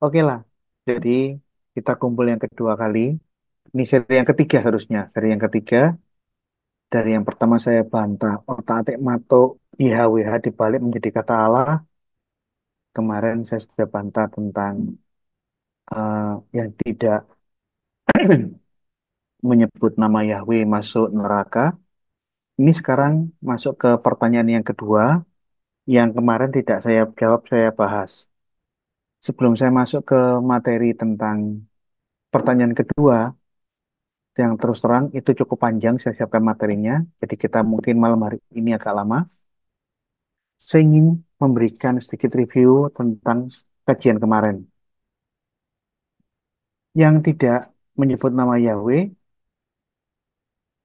Oke lah. Jadi kita kumpul yang kedua kali. Ini seri yang ketiga seharusnya. Seri yang ketiga. Dari yang pertama saya bantah otak-atik matuk IHWH dibalik menjadi kata Allah. Kemarin saya sudah bantah tentang yang tidak menyebut nama Yahweh masuk neraka. Ini sekarang masuk ke pertanyaan yang kedua. Yang kemarin tidak saya jawab, saya bahas. Sebelum saya masuk ke materi tentang pertanyaan kedua, yang terus terang itu cukup panjang saya siapkan materinya. Jadi kita mungkin malam hari ini agak lama. Saya ingin memberikan sedikit review tentang kajian kemarin. Yang tidak menyebut nama Yahweh,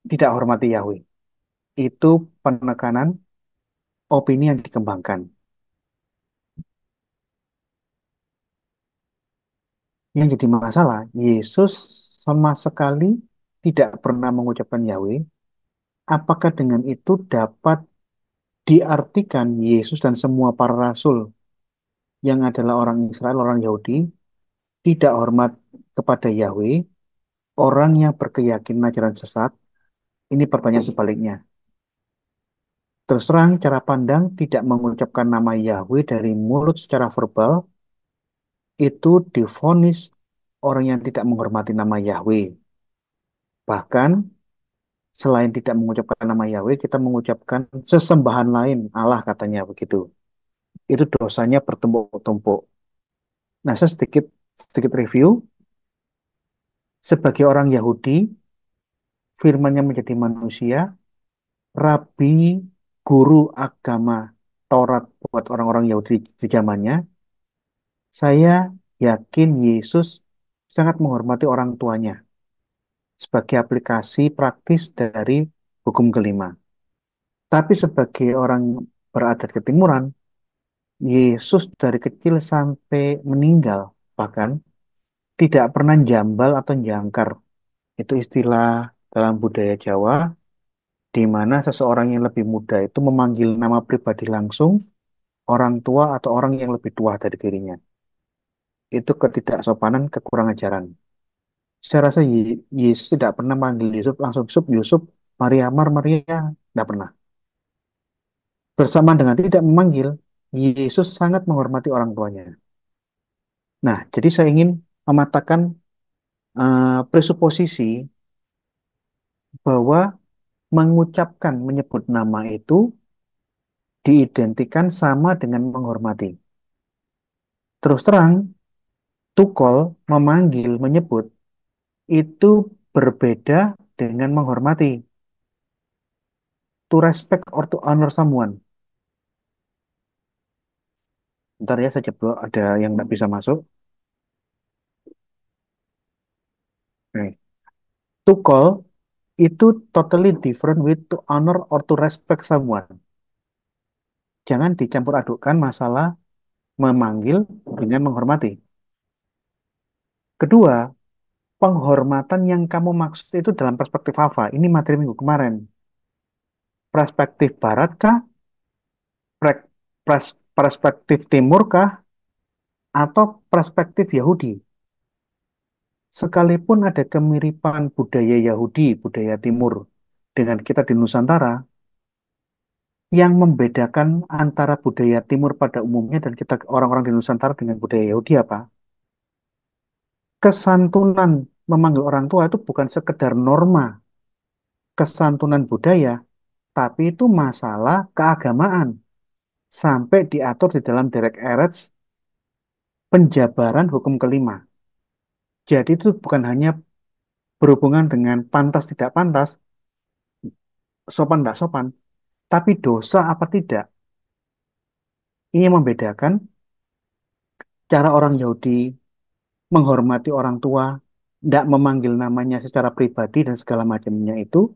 tidak hormati Yahweh. Itu penekanan opini yang dikembangkan. Yang jadi masalah, Yesus sama sekali tidak pernah mengucapkan Yahweh. Apakah dengan itu dapat diartikan Yesus dan semua para rasul yang adalah orang Israel, orang Yahudi, tidak hormat kepada Yahweh, orang yang berkeyakinan ajaran sesat? Ini pertanyaan sebaliknya. Terus terang, cara pandang tidak mengucapkan nama Yahweh dari mulut secara verbal, itu divonis orang yang tidak menghormati nama Yahweh. Bahkan, selain tidak mengucapkan nama Yahweh, kita mengucapkan sesembahan lain, Allah katanya begitu. Itu dosanya bertumpuk-tumpuk. Nah, saya sedikit sedikit review. Sebagai orang Yahudi, firman yang menjadi manusia, rabi, guru agama Taurat buat orang-orang Yahudi di zamannya, saya yakin Yesus sangat menghormati orang tuanya sebagai aplikasi praktis dari hukum kelima. Tapi sebagai orang beradat ketimuran, Yesus dari kecil sampai meninggal, bahkan tidak pernah jambal atau jangkar. Itu istilah dalam budaya Jawa, di mana seseorang yang lebih muda itu memanggil nama pribadi langsung orang tua atau orang yang lebih tua dari dirinya. Itu ketidaksopanan, kekurang ajaran. Saya rasa Yesus tidak pernah manggil Yusuf langsung Yusuf, Yusuf, Maria, Maria, tidak pernah. Bersamaan dengan tidak memanggil, Yesus sangat menghormati orang tuanya. Nah, jadi saya ingin mematahkan presuposisi bahwa mengucapkan, menyebut nama itu diidentikan sama dengan menghormati. Terus terang, tukol, memanggil, menyebut, itu berbeda dengan menghormati. To respect or to honor someone. Ntar ya, saya cek dulu ada yang nggak bisa masuk. Oke. To call itu totally different with to honor or to respect someone. Jangan dicampur adukkan masalah memanggil dengan menghormati. Kedua, penghormatan yang kamu maksud itu dalam perspektif apa? Ini materi minggu kemarin. Perspektif barat kah? Perspektif timur kah? Atau perspektif Yahudi? Sekalipun ada kemiripan budaya Yahudi, budaya timur dengan kita di Nusantara, yang membedakan antara budaya timur pada umumnya dan kita orang-orang di Nusantara dengan budaya Yahudi apa? Kesantunan memanggil orang tua itu bukan sekedar norma kesantunan budaya, tapi itu masalah keagamaan sampai diatur di dalam Derek Erets penjabaran hukum kelima. Jadi itu bukan hanya berhubungan dengan pantas tidak pantas, sopan tidak sopan, tapi dosa apa tidak. Ini yang membedakan cara orang Yahudi menghormati orang tua, tidak memanggil namanya secara pribadi dan segala macamnya itu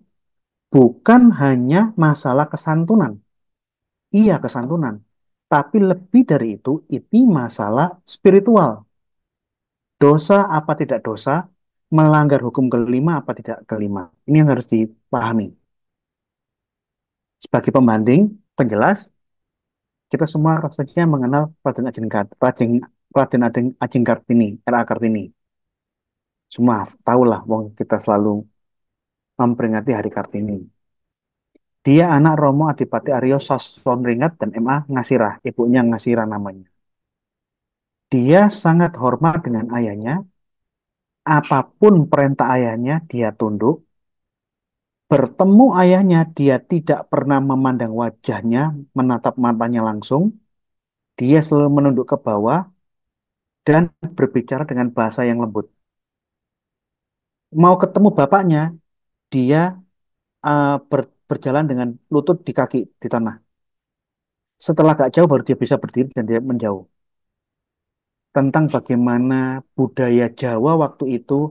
bukan hanya masalah kesantunan. Iya kesantunan. Tapi lebih dari itu masalah spiritual. Dosa apa tidak dosa, melanggar hukum kelima apa tidak kelima. Ini yang harus dipahami. Sebagai pembanding, penjelas, kita semua rasanya mengenal Raden Ajeng, Raden Ajeng Kartini, R.A. Kartini. Semua tahu lah, wong kita selalu memperingati Hari Kartini. Dia anak Romo Adipati Aryo Sasongringat dan M.A. Ngasirah, ibunya Ngasirah namanya. Dia sangat hormat dengan ayahnya, apapun perintah ayahnya dia tunduk. Bertemu ayahnya, dia tidak pernah memandang wajahnya, menatap matanya langsung. Dia selalu menunduk ke bawah dan berbicara dengan bahasa yang lembut. Mau ketemu bapaknya, dia berjalan dengan lutut di kaki di tanah. Setelah gak jauh baru dia bisa berdiri dan dia menjauh. Tentang bagaimana budaya Jawa waktu itu,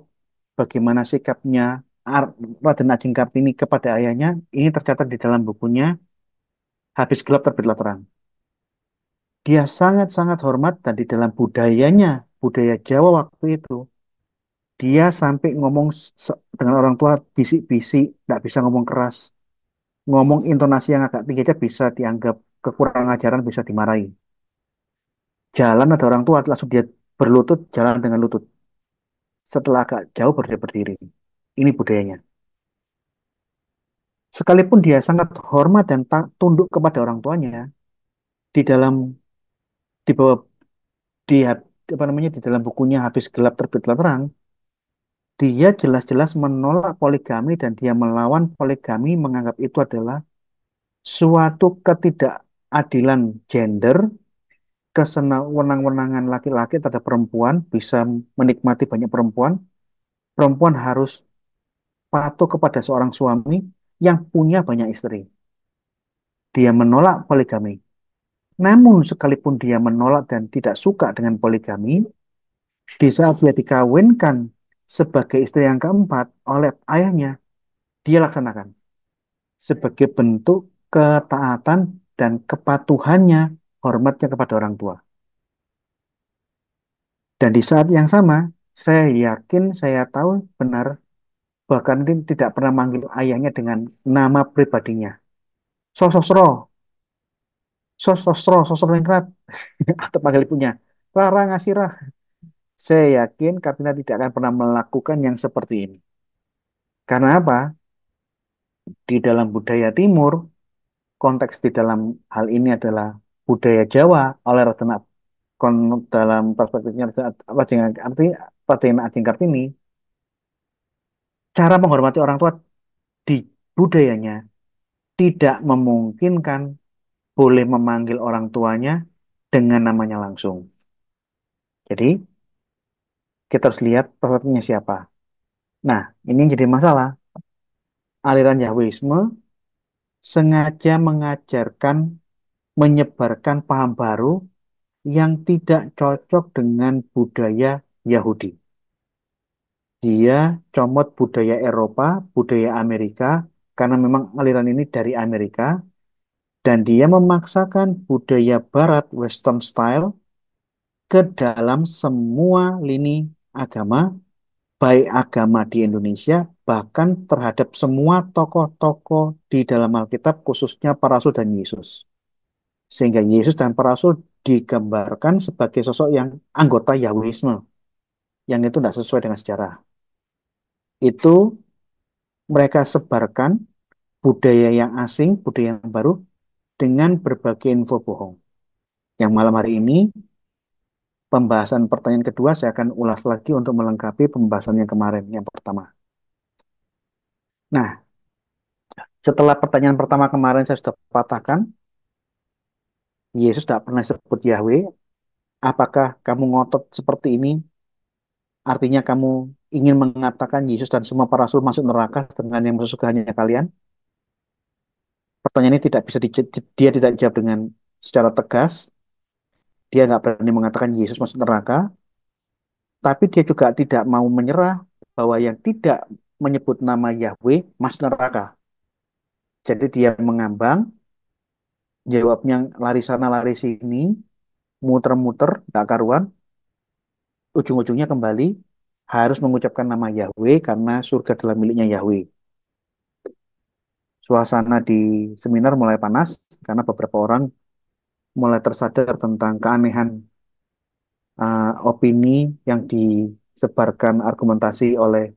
bagaimana sikapnya Raden Ajeng Kartini kepada ayahnya, ini tercatat di dalam bukunya Habis Gelap Terbitlah Terang. Dia sangat-sangat hormat dan di dalam budayanya, budaya Jawa waktu itu, dia sampai ngomong dengan orang tua bisik-bisik, nggak bisa ngomong keras. Ngomong intonasi yang agak tinggi aja bisa dianggap kekurangan ajaran, bisa dimarahi. Jalan ada orang tua, langsung dia berlutut, jalan dengan lutut. Setelah agak jauh baru dia berdiri. Ini budayanya. Sekalipun dia sangat hormat dan tunduk kepada orang tuanya, di dalam di bawah di apa namanya di dalam bukunya Habis Gelap Terbitlah Terang, dia jelas-jelas menolak poligami dan dia melawan poligami, menganggap itu adalah suatu ketidakadilan gender, kesenang-wenang-wenangan laki-laki terhadap perempuan, bisa menikmati banyak perempuan, perempuan harus patuh kepada seorang suami yang punya banyak istri. Dia menolak poligami. Namun sekalipun dia menolak dan tidak suka dengan poligami, di saat dia dikawinkan sebagai istri yang keempat oleh ayahnya, dia laksanakan sebagai bentuk ketaatan dan kepatuhannya, hormatnya kepada orang tua. Dan di saat yang sama, saya yakin, saya tahu benar, bahkan dia tidak pernah manggil ayahnya dengan nama pribadinya. Sososro, Sososro, Sosroningrat, atau panggil ibunya. Rara Ngasirah. Saya yakin Kartina tidak akan pernah melakukan yang seperti ini. Karena apa? Di dalam budaya Timur, konteks di dalam hal ini adalah budaya Jawa oleh Ratna dalam perspektifnya Raden Ajeng Kartini, cara menghormati orang tua di budayanya tidak memungkinkan boleh memanggil orang tuanya dengan namanya langsung. Jadi kita harus lihat perspektifnya siapa. Nah, ini yang jadi masalah. Aliran Yahwisme sengaja mengajarkan, menyebarkan paham baru yang tidak cocok dengan budaya Yahudi. Dia comot budaya Eropa, budaya Amerika, karena memang aliran ini dari Amerika, dan dia memaksakan budaya Barat, Western style, ke dalam semua lini agama, baik agama di Indonesia, bahkan terhadap semua tokoh-tokoh di dalam Alkitab, khususnya para rasul dan Yesus. Sehingga Yesus dan para rasul digambarkan sebagai sosok yang anggota Yahwisme, yang itu tidak sesuai dengan sejarah. Itu mereka sebarkan budaya yang asing, budaya yang baru, dengan berbagai info bohong. Yang malam hari ini, pembahasan pertanyaan kedua, saya akan ulas lagi untuk melengkapi pembahasan yang kemarin, yang pertama. Nah, setelah pertanyaan pertama kemarin saya sudah patahkan, Yesus tidak pernah sebut Yahweh, apakah kamu ngotot seperti ini? Artinya kamu ingin mengatakan Yesus dan semua para rasul masuk neraka dengan yang sesukaannya kalian? Pertanyaan ini tidak bisa dia tidak jawab dengan secara tegas. Dia nggak berani mengatakan Yesus masuk neraka, tapi dia juga tidak mau menyerah bahwa yang tidak menyebut nama Yahweh masuk neraka. Jadi dia mengambang, jawabnya lari sana lari sini, muter-muter, tak karuan, ujung-ujungnya kembali harus mengucapkan nama Yahweh karena surga adalah miliknya Yahweh. Suasana di seminar mulai panas karena beberapa orang mulai tersadar tentang keanehan opini yang disebarkan argumentasi oleh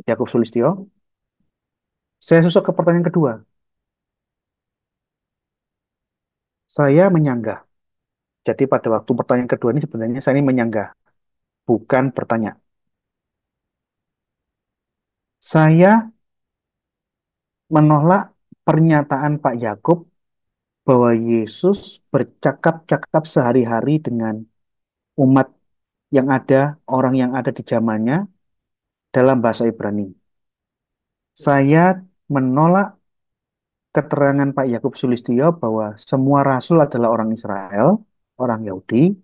Yakub Sulistyo. Saya susuk ke pertanyaan kedua. Saya menyanggah. Jadi pada waktu pertanyaan kedua ini sebenarnya saya ini menyanggah, bukan bertanya. Saya menolak pernyataan Pak Yakub bahwa Yesus bercakap-cakap sehari-hari dengan umat yang ada, orang yang ada di zamannya dalam bahasa Ibrani. Saya menolak keterangan Pak Yakub Sulistyo bahwa semua rasul adalah orang Israel, orang Yahudi.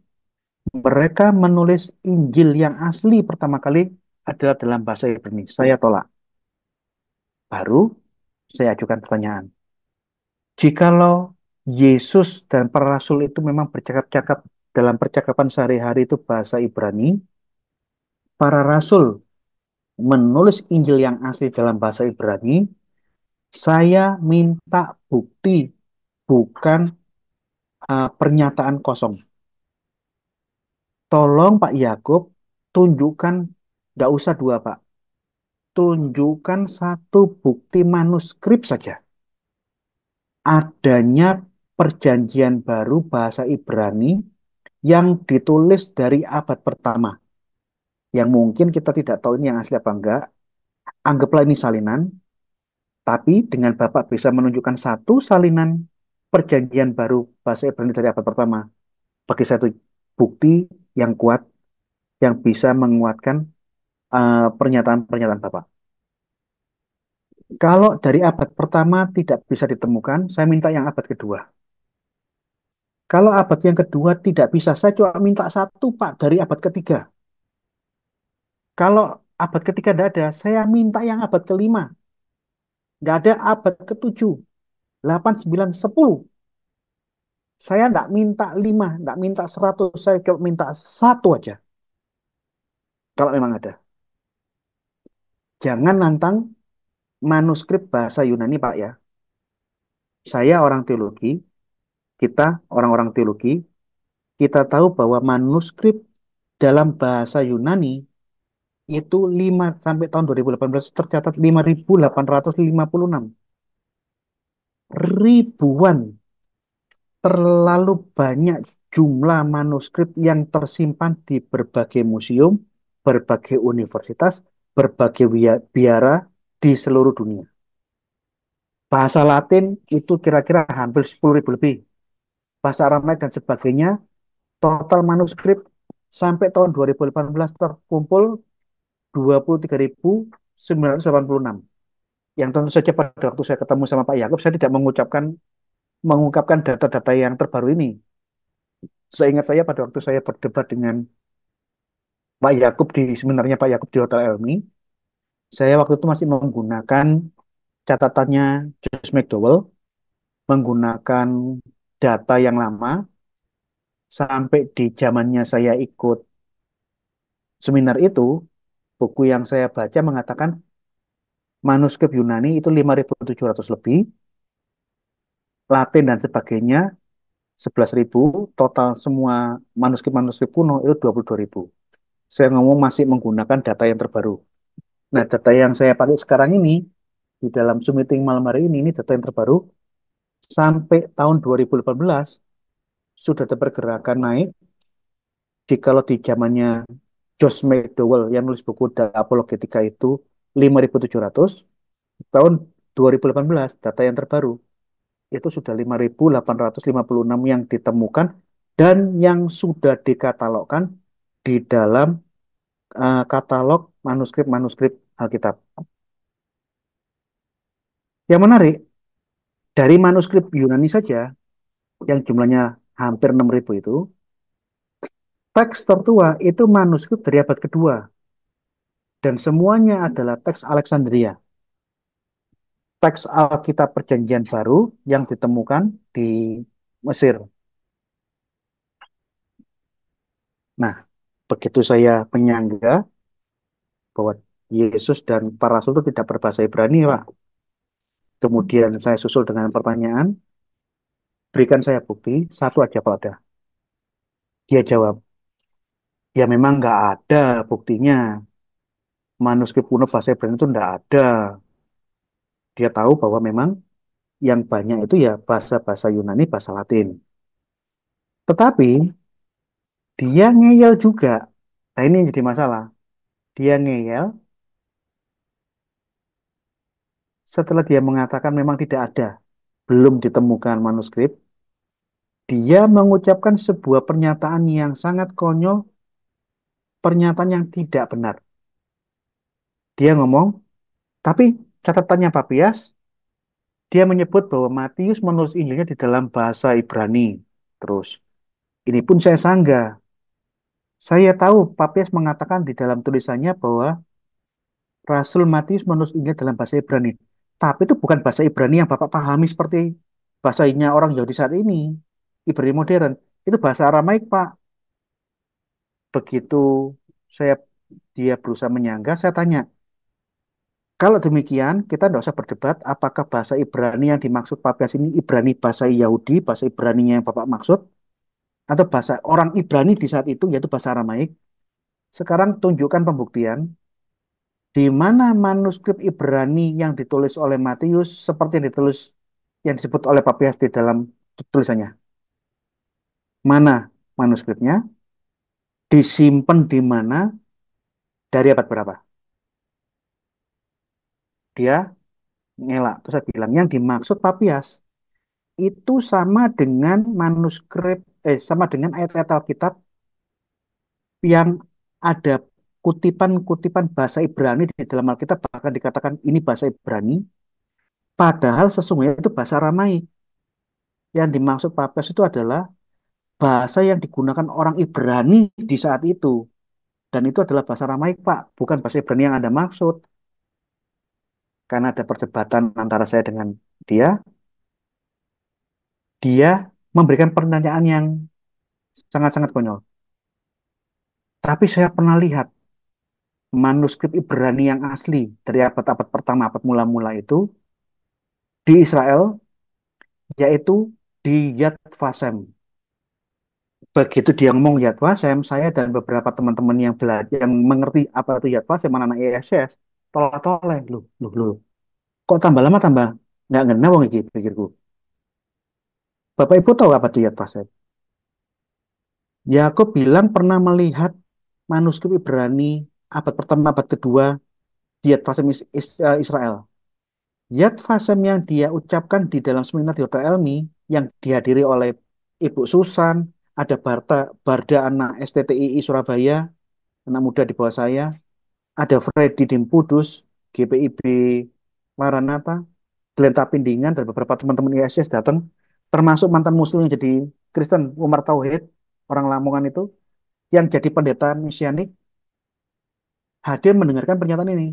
Mereka menulis Injil yang asli pertama kali adalah dalam bahasa Ibrani. Saya tolak. Baru saya ajukan pertanyaan. Jikalau Yesus dan para rasul itu memang bercakap-cakap dalam percakapan sehari-hari itu bahasa Ibrani, para rasul menulis Injil yang asli dalam bahasa Ibrani, saya minta bukti, bukan pernyataan kosong. Tolong Pak Yakub, tunjukkan, tidak usah dua Pak, tunjukkan satu bukti manuskrip saja. Adanya perjanjian baru bahasa Ibrani yang ditulis dari abad pertama. Yang mungkin kita tidak tahu ini yang asli apa enggak. Anggaplah ini salinan, tapi dengan Bapak bisa menunjukkan satu salinan perjanjian baru bahasa Ibrani dari abad pertama. Bagi satu bukti yang kuat, yang bisa menguatkan pernyataan-pernyataan Bapak. Kalau dari abad pertama tidak bisa ditemukan, saya minta yang abad kedua. Kalau abad yang kedua tidak bisa, saya cuma minta satu Pak dari abad ketiga. Kalau abad ketiga tidak ada, saya minta yang abad kelima. Nggak ada abad ketujuh, 8, 9, 10. Saya nggak minta 5, nggak minta 100, saya cuma minta satu aja. Kalau memang ada. Jangan nantang manuskrip bahasa Yunani Pak ya. Saya orang teologi, kita orang-orang teologi, kita tahu bahwa manuskrip dalam bahasa Yunani itu 5 sampai tahun 2018 tercatat 5.856 ribuan, terlalu banyak jumlah manuskrip yang tersimpan di berbagai museum, berbagai universitas, berbagai biara di seluruh dunia. Bahasa Latin itu kira-kira hampir 10.000 lebih. Bahasa Aramaik dan sebagainya, total manuskrip sampai tahun 2018 terkumpul 23.986. Yang tentu saja pada waktu saya ketemu sama Pak Yakub, saya tidak mengungkapkan data-data yang terbaru ini. Seingat saya pada waktu saya berdebat dengan Pak Yakub sebenarnya Pak Yakub di Hotel Elmi, saya waktu itu masih menggunakan catatannya Josh McDowell, menggunakan data yang lama, sampai di zamannya saya ikut seminar itu, buku yang saya baca mengatakan manuskrip Yunani itu 5.700 lebih, Latin dan sebagainya 11.000, total semua manuskrip-manuskrip kuno itu 22.000. Saya ngomong masih menggunakan data yang terbaru. Nah, data yang saya pakai sekarang ini, di dalam Zoom meeting malam hari ini data yang terbaru, sampai tahun 2018, sudah ada pergerakan naik, kalau di zamannya Josh McDowell yang nulis buku The Apologetica itu 5.700, tahun 2018, data yang terbaru, itu sudah 5.856 yang ditemukan dan yang sudah dikatalogkan di dalam katalog manuskrip-manuskrip Alkitab. Yang menarik, dari manuskrip Yunani saja, yang jumlahnya hampir 6.000 itu, teks tertua itu manuskrip dari abad kedua. Dan semuanya adalah teks Alexandria. Teks Alkitab Perjanjian Baru yang ditemukan di Mesir. Nah, begitu saya penyangga bahwa Yesus dan para rasul itu tidak berbahasa Ibrani, Pak. Kemudian saya susul dengan pertanyaan, berikan saya bukti, satu aja kalau ada. Dia jawab, ya memang nggak ada buktinya. Manuskrip kuno bahasa Ibrani itu nggak ada. Dia tahu bahwa memang yang banyak itu ya bahasa-bahasa Yunani, bahasa Latin. Tetapi dia ngeyel juga. Nah ini yang jadi masalah. Dia ngeyel setelah dia mengatakan memang tidak ada, belum ditemukan manuskrip. Dia mengucapkan sebuah pernyataan yang sangat konyol, pernyataan yang tidak benar. Dia ngomong, tapi catatannya Pak Pias, dia menyebut bahwa Matius menulis Injilnya di dalam bahasa Ibrani. Terus, ini pun saya sanggah. Saya tahu Papias mengatakan di dalam tulisannya bahwa Rasul Matius menulis Injil dalam bahasa Ibrani. Tapi itu bukan bahasa Ibrani yang Bapak pahami seperti bahasanya orang Yahudi saat ini. Ibrani modern. Itu bahasa Aramaik, Pak. Begitu saya dia berusaha menyangga, saya tanya, kalau demikian, kita tidak usah berdebat apakah bahasa Ibrani yang dimaksud Papias ini Ibrani bahasa Yahudi, bahasa Ibraninya yang Bapak maksud, atau bahasa orang Ibrani di saat itu, yaitu bahasa Aramaik. Sekarang tunjukkan pembuktian di mana manuskrip Ibrani yang ditulis oleh Matius seperti yang ditulis yang disebut oleh Papias di dalam tulisannya. Mana manuskripnya? Disimpan di mana? Dari abad berapa? Dia ngelak. Terus saya bilang yang dimaksud Papias itu sama dengan manuskrip sama dengan ayat-ayat Alkitab yang ada kutipan-kutipan bahasa Ibrani di dalam Alkitab bahkan dikatakan ini bahasa Ibrani padahal sesungguhnya itu bahasa Aramaik. Yang dimaksud Papias itu adalah bahasa yang digunakan orang Ibrani di saat itu. Dan itu adalah bahasa Aramaik, Pak, bukan bahasa Ibrani yang Anda maksud. Karena ada perdebatan antara saya dengan dia, dia memberikan pertanyaan yang sangat-sangat konyol. Tapi saya pernah lihat manuskrip Ibrani yang asli dari abad-abad pertama, abad mula-mula itu di Israel, yaitu di Yad Vashem. Begitu dia ngomong Yad Vashem, saya dan beberapa teman-teman yang belajar, yang mengerti apa itu Yad Vashem, anak-anak ISS, tolak-tolak, loh. Kok tambah lama tambah nggak ngena wong iki pikirku. Bapak Ibu tahu apa itu Yad Vashem? Yakub bilang pernah melihat manuskrip Ibrani abad pertama, abad kedua di Yad Vashem Israel. Yad Vashem yang dia ucapkan di dalam seminar di Hotel Elmi yang dihadiri oleh Ibu Susan, ada Barda anak STTII Surabaya, anak muda di bawah saya, ada Freddy Dimpudus, GPIB Maranatha, Glenn Tapindingan, dan beberapa teman-teman ISS datang, termasuk mantan muslim yang jadi Kristen, Umar Tauhid, orang Lamongan itu, yang jadi pendeta misianik, hadir mendengarkan pernyataan ini.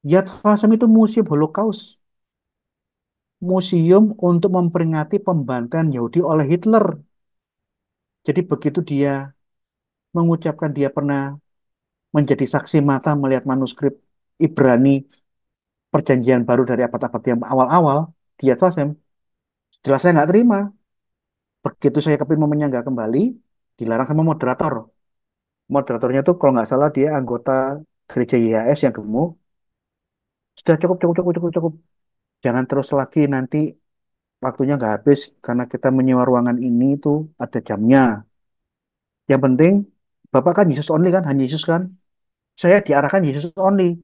Yad Vashem itu museum Holocaust, museum untuk memperingati pembantaian Yahudi oleh Hitler. Jadi begitu dia mengucapkan dia pernah menjadi saksi mata melihat manuskrip Ibrani perjanjian baru dari abad-abad yang awal-awal, di Yad Vashem, jelas saya nggak terima. Begitu saya kepin mau menyanggah kembali, dilarang sama moderator. Moderatornya tuh kalau nggak salah dia anggota gereja YHS yang gemuk. Sudah cukup, cukup, cukup, cukup, cukup. Jangan terus lagi nanti waktunya nggak habis karena kita menyewa ruangan ini tuh ada jamnya. Yang penting, Bapak kan Yesus only kan, hanya Yesus kan. Saya diarahkan Yesus only.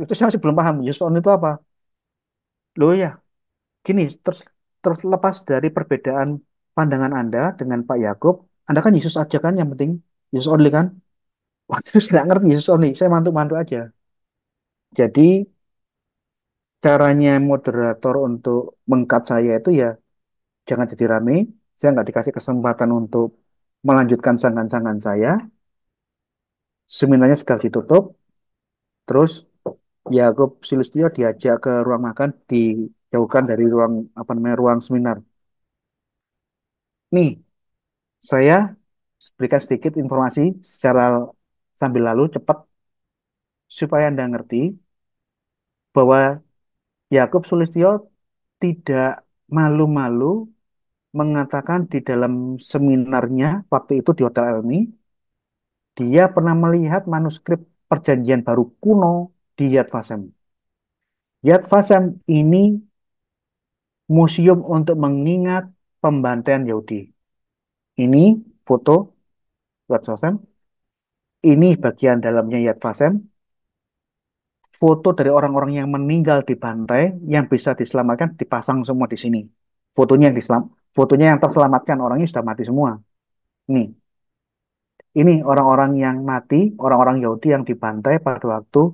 Itu saya masih belum paham. Yesus only itu apa? Loh ya, gini, terlepas dari perbedaan pandangan Anda dengan Pak Yakub, Anda kan Yesus aja kan yang penting. Yesus only kan. Waktu itu saya nggak ngerti Yesus only. Saya mantu-mantu aja. Jadi caranya moderator untuk mengkat saya itu ya jangan jadi rame. Saya nggak dikasih kesempatan untuk melanjutkan sanggan-sanggan saya. Seminarnya segera ditutup. Terus Yakub Sulistyo diajak ke ruang makan, dijauhkan dari ruang apa namanya ruang seminar. Nih, saya berikan sedikit informasi secara sambil lalu cepat supaya Anda ngerti bahwa Yakub Sulistyo tidak malu-malu mengatakan di dalam seminarnya waktu itu di Hotel Elmi, dia pernah melihat manuskrip Perjanjian Baru kuno di Yad Vashem. Yad Vashem ini museum untuk mengingat pembantaian Yahudi. Ini foto Yad Vashem. Ini bagian dalamnya Yad Vashem. Foto dari orang-orang yang meninggal di pantai yang bisa diselamatkan dipasang semua di sini. Fotonya yang terselamatkan orangnya sudah mati semua. Nih, ini orang-orang yang mati, orang-orang Yahudi yang dibantai pada waktu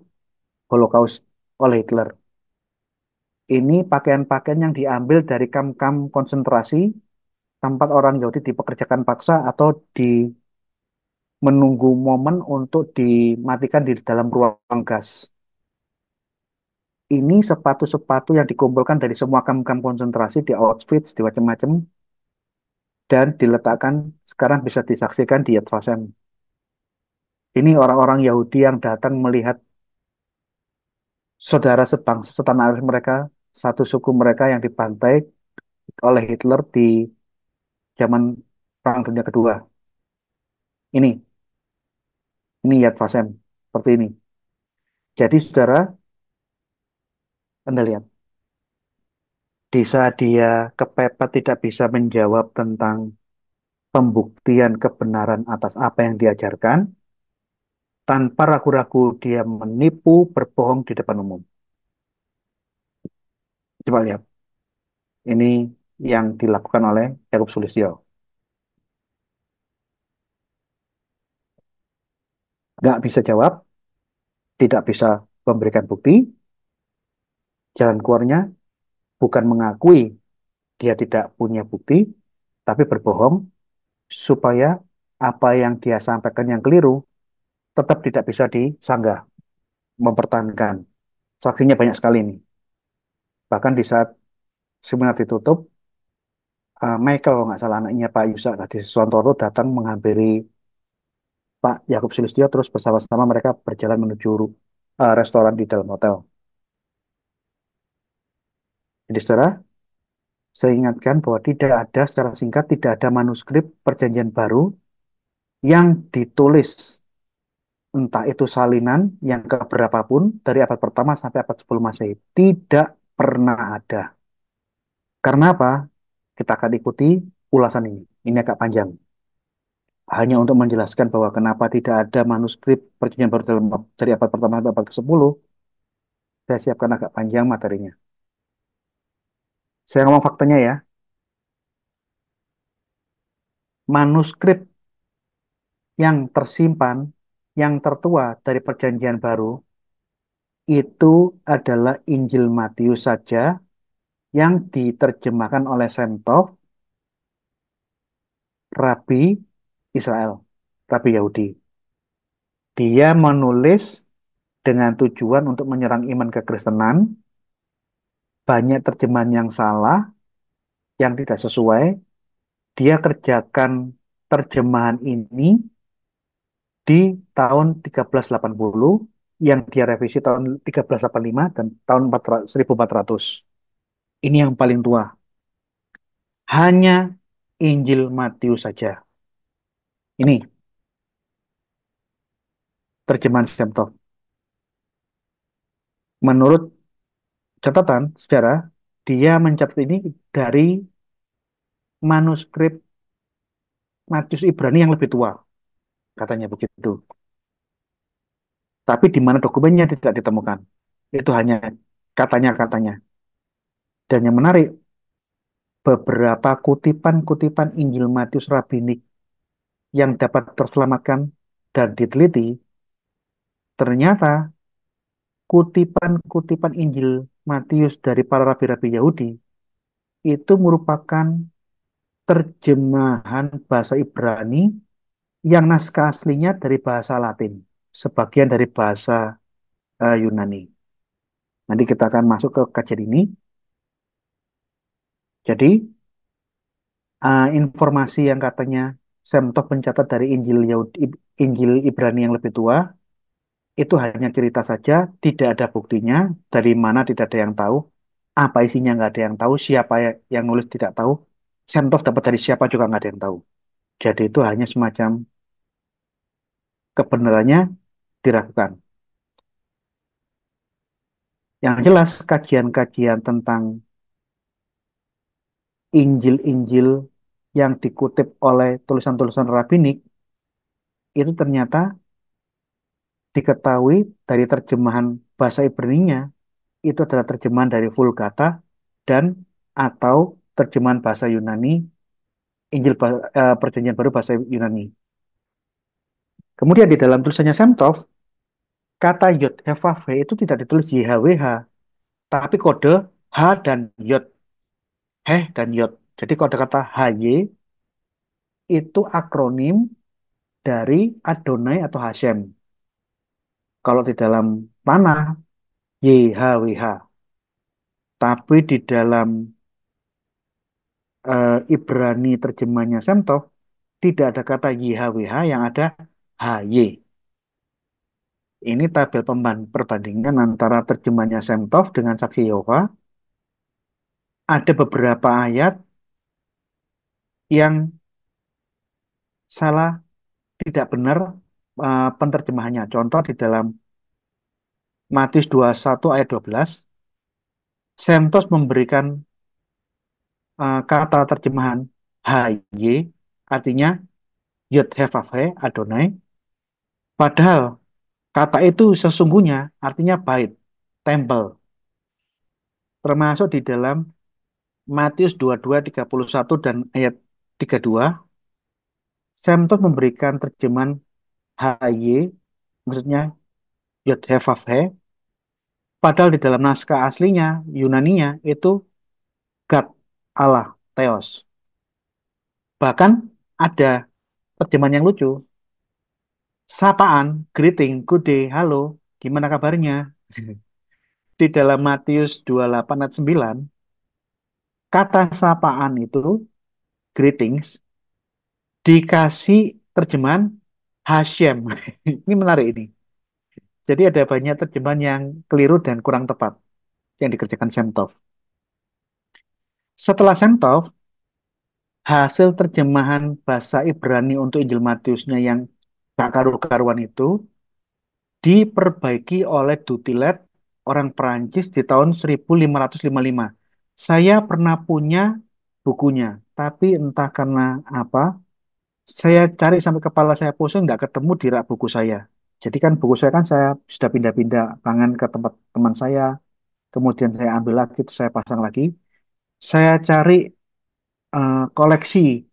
Holocaust oleh Hitler. Ini pakaian-pakaian yang diambil dari kamp-kamp konsentrasi, tempat orang Yahudi dipekerjakan paksa atau menunggu momen untuk dimatikan di dalam ruang gas. Ini sepatu-sepatu yang dikumpulkan dari semua kamp-kamp konsentrasi di Auschwitz, di macam-macam, dan diletakkan sekarang bisa disaksikan di Yad Vashem. Ini orang-orang Yahudi yang datang melihat saudara sebangsa setanah air mereka, satu suku mereka yang dibantai oleh Hitler di zaman Perang Dunia Kedua. Ini Yad Vashem, seperti ini. Jadi saudara, Anda lihat, di saat dia kepepet tidak bisa menjawab tentang pembuktian kebenaran atas apa yang diajarkan, tanpa ragu-ragu dia menipu, berbohong di depan umum. Coba lihat, ini yang dilakukan oleh Yakub Sulistyo. Nggak bisa jawab, tidak bisa memberikan bukti, jalan keluarnya bukan mengakui dia tidak punya bukti, tapi berbohong supaya apa yang dia sampaikan yang keliru tetap tidak bisa disanggah, mempertahankan. Saksinya banyak sekali nih. Bahkan di saat seminar ditutup, Michael, kalau nggak salah anaknya Pak Yusak tadi Suwantoro datang menghampiri Pak Yakub Sulistyo, terus bersama-sama mereka berjalan menuju restoran di dalam hotel. Jadi saudara, saya ingatkan bahwa tidak ada, secara singkat, tidak ada manuskrip perjanjian baru yang ditulis, entah itu salinan yang keberapapun, dari abad pertama sampai abad 10 Masehi. Tidak pernah ada. Karena apa? Kita akan ikuti ulasan ini. Ini agak panjang. Hanya untuk menjelaskan bahwa kenapa tidak ada manuskrip perjanjian baru dari abad pertama sampai abad ke-10, saya siapkan agak panjang materinya. Saya ngomong faktanya ya. Manuskrip yang tersimpan, yang tertua dari perjanjian baru, itu adalah Injil Matius saja yang diterjemahkan oleh Semtov, Rabi Israel, Rabi Yahudi. Dia menulis dengan tujuan untuk menyerang iman kekristenan, banyak terjemahan yang salah, yang tidak sesuai. Dia kerjakan terjemahan ini di tahun 1380, yang dia revisi tahun 1385 dan tahun 1400. Ini yang paling tua. Hanya Injil Matius saja. Ini terjemahan Semtov. Menurut catatan sejarah, dia mencatat ini dari manuskrip Matius Ibrani yang lebih tua, katanya begitu. Tapi di mana dokumennya tidak ditemukan. Itu hanya katanya-katanya. Dan yang menarik, beberapa kutipan-kutipan Injil Matius Rabinik yang dapat terselamatkan dan diteliti, ternyata kutipan-kutipan Injil Matius dari para rabi-rabi Yahudi itu merupakan terjemahan bahasa Ibrani yang naskah aslinya dari bahasa Latin, sebagian dari bahasa Yunani. Nanti kita akan masuk ke kajian ini. Jadi, informasi yang katanya Semtov mencatat dari Injil Yahudi, Injil Ibrani yang lebih tua, itu hanya cerita saja, tidak ada buktinya, dari mana tidak ada yang tahu, apa isinya nggak ada yang tahu, siapa yang nulis tidak tahu, Sentov dapat dari siapa juga nggak ada yang tahu. Jadi itu hanya semacam kebenarannya diragukan. Yang jelas kajian-kajian tentang Injil-Injil yang dikutip oleh tulisan-tulisan rabbinik itu ternyata diketahui dari terjemahan bahasa Ibrani-nya itu adalah terjemahan dari Vulgata dan atau terjemahan bahasa Yunani Perjanjian Baru bahasa Yunani. Kemudian di dalam tulisannya Semtov, kata Yod Heh itu tidak ditulis YHWH, tapi kode H dan Yod, Heh dan Yod. Jadi kode kata HY itu akronim dari Adonai atau Hashem. Kalau di dalam panah YHWH, tapi di dalam Ibrani terjemahnya Semtov tidak ada kata YHWH, yang ada HY. Ini tabel perbandingan antara terjemahnya Semtov dengan Saksi Yehova. Ada beberapa ayat yang salah, tidak benar penerjemahannya. Contoh di dalam Matius 21 ayat 12, Semtos memberikan kata terjemahan HY, artinya Yod Heh Vav He Adonai. Padahal kata itu sesungguhnya artinya bait, temple. Termasuk di dalam Matius 22:31 dan ayat 32, Semtos memberikan terjemahan HY, maksudnya Yod Heh Vav He, padahal di dalam naskah aslinya, Yunaninya, itu God, Allah, Theos. Bahkan ada terjemahan yang lucu. Sapaan, greeting, good day, halo, gimana kabarnya? Di dalam Matius 28 ayat 9, kata sapaan itu, greetings, dikasih terjemahan Hashem. Ini menarik ini. Jadi ada banyak terjemahan yang keliru dan kurang tepat yang dikerjakan Semtov. Setelah Semtov, hasil terjemahan bahasa Ibrani untuk Injil Matiusnya yang gak karu-karuan itu diperbaiki oleh Dutilet, orang Perancis, di tahun 1555. Saya pernah punya bukunya, tapi entah karena apa, saya cari sampai kepala saya pusing, nggak ketemu di rak buku saya. Jadi kan buku saya kan saya sudah pindah-pindah tangan ke tempat teman saya, kemudian saya ambil lagi, terus saya pasang lagi. Saya cari koleksi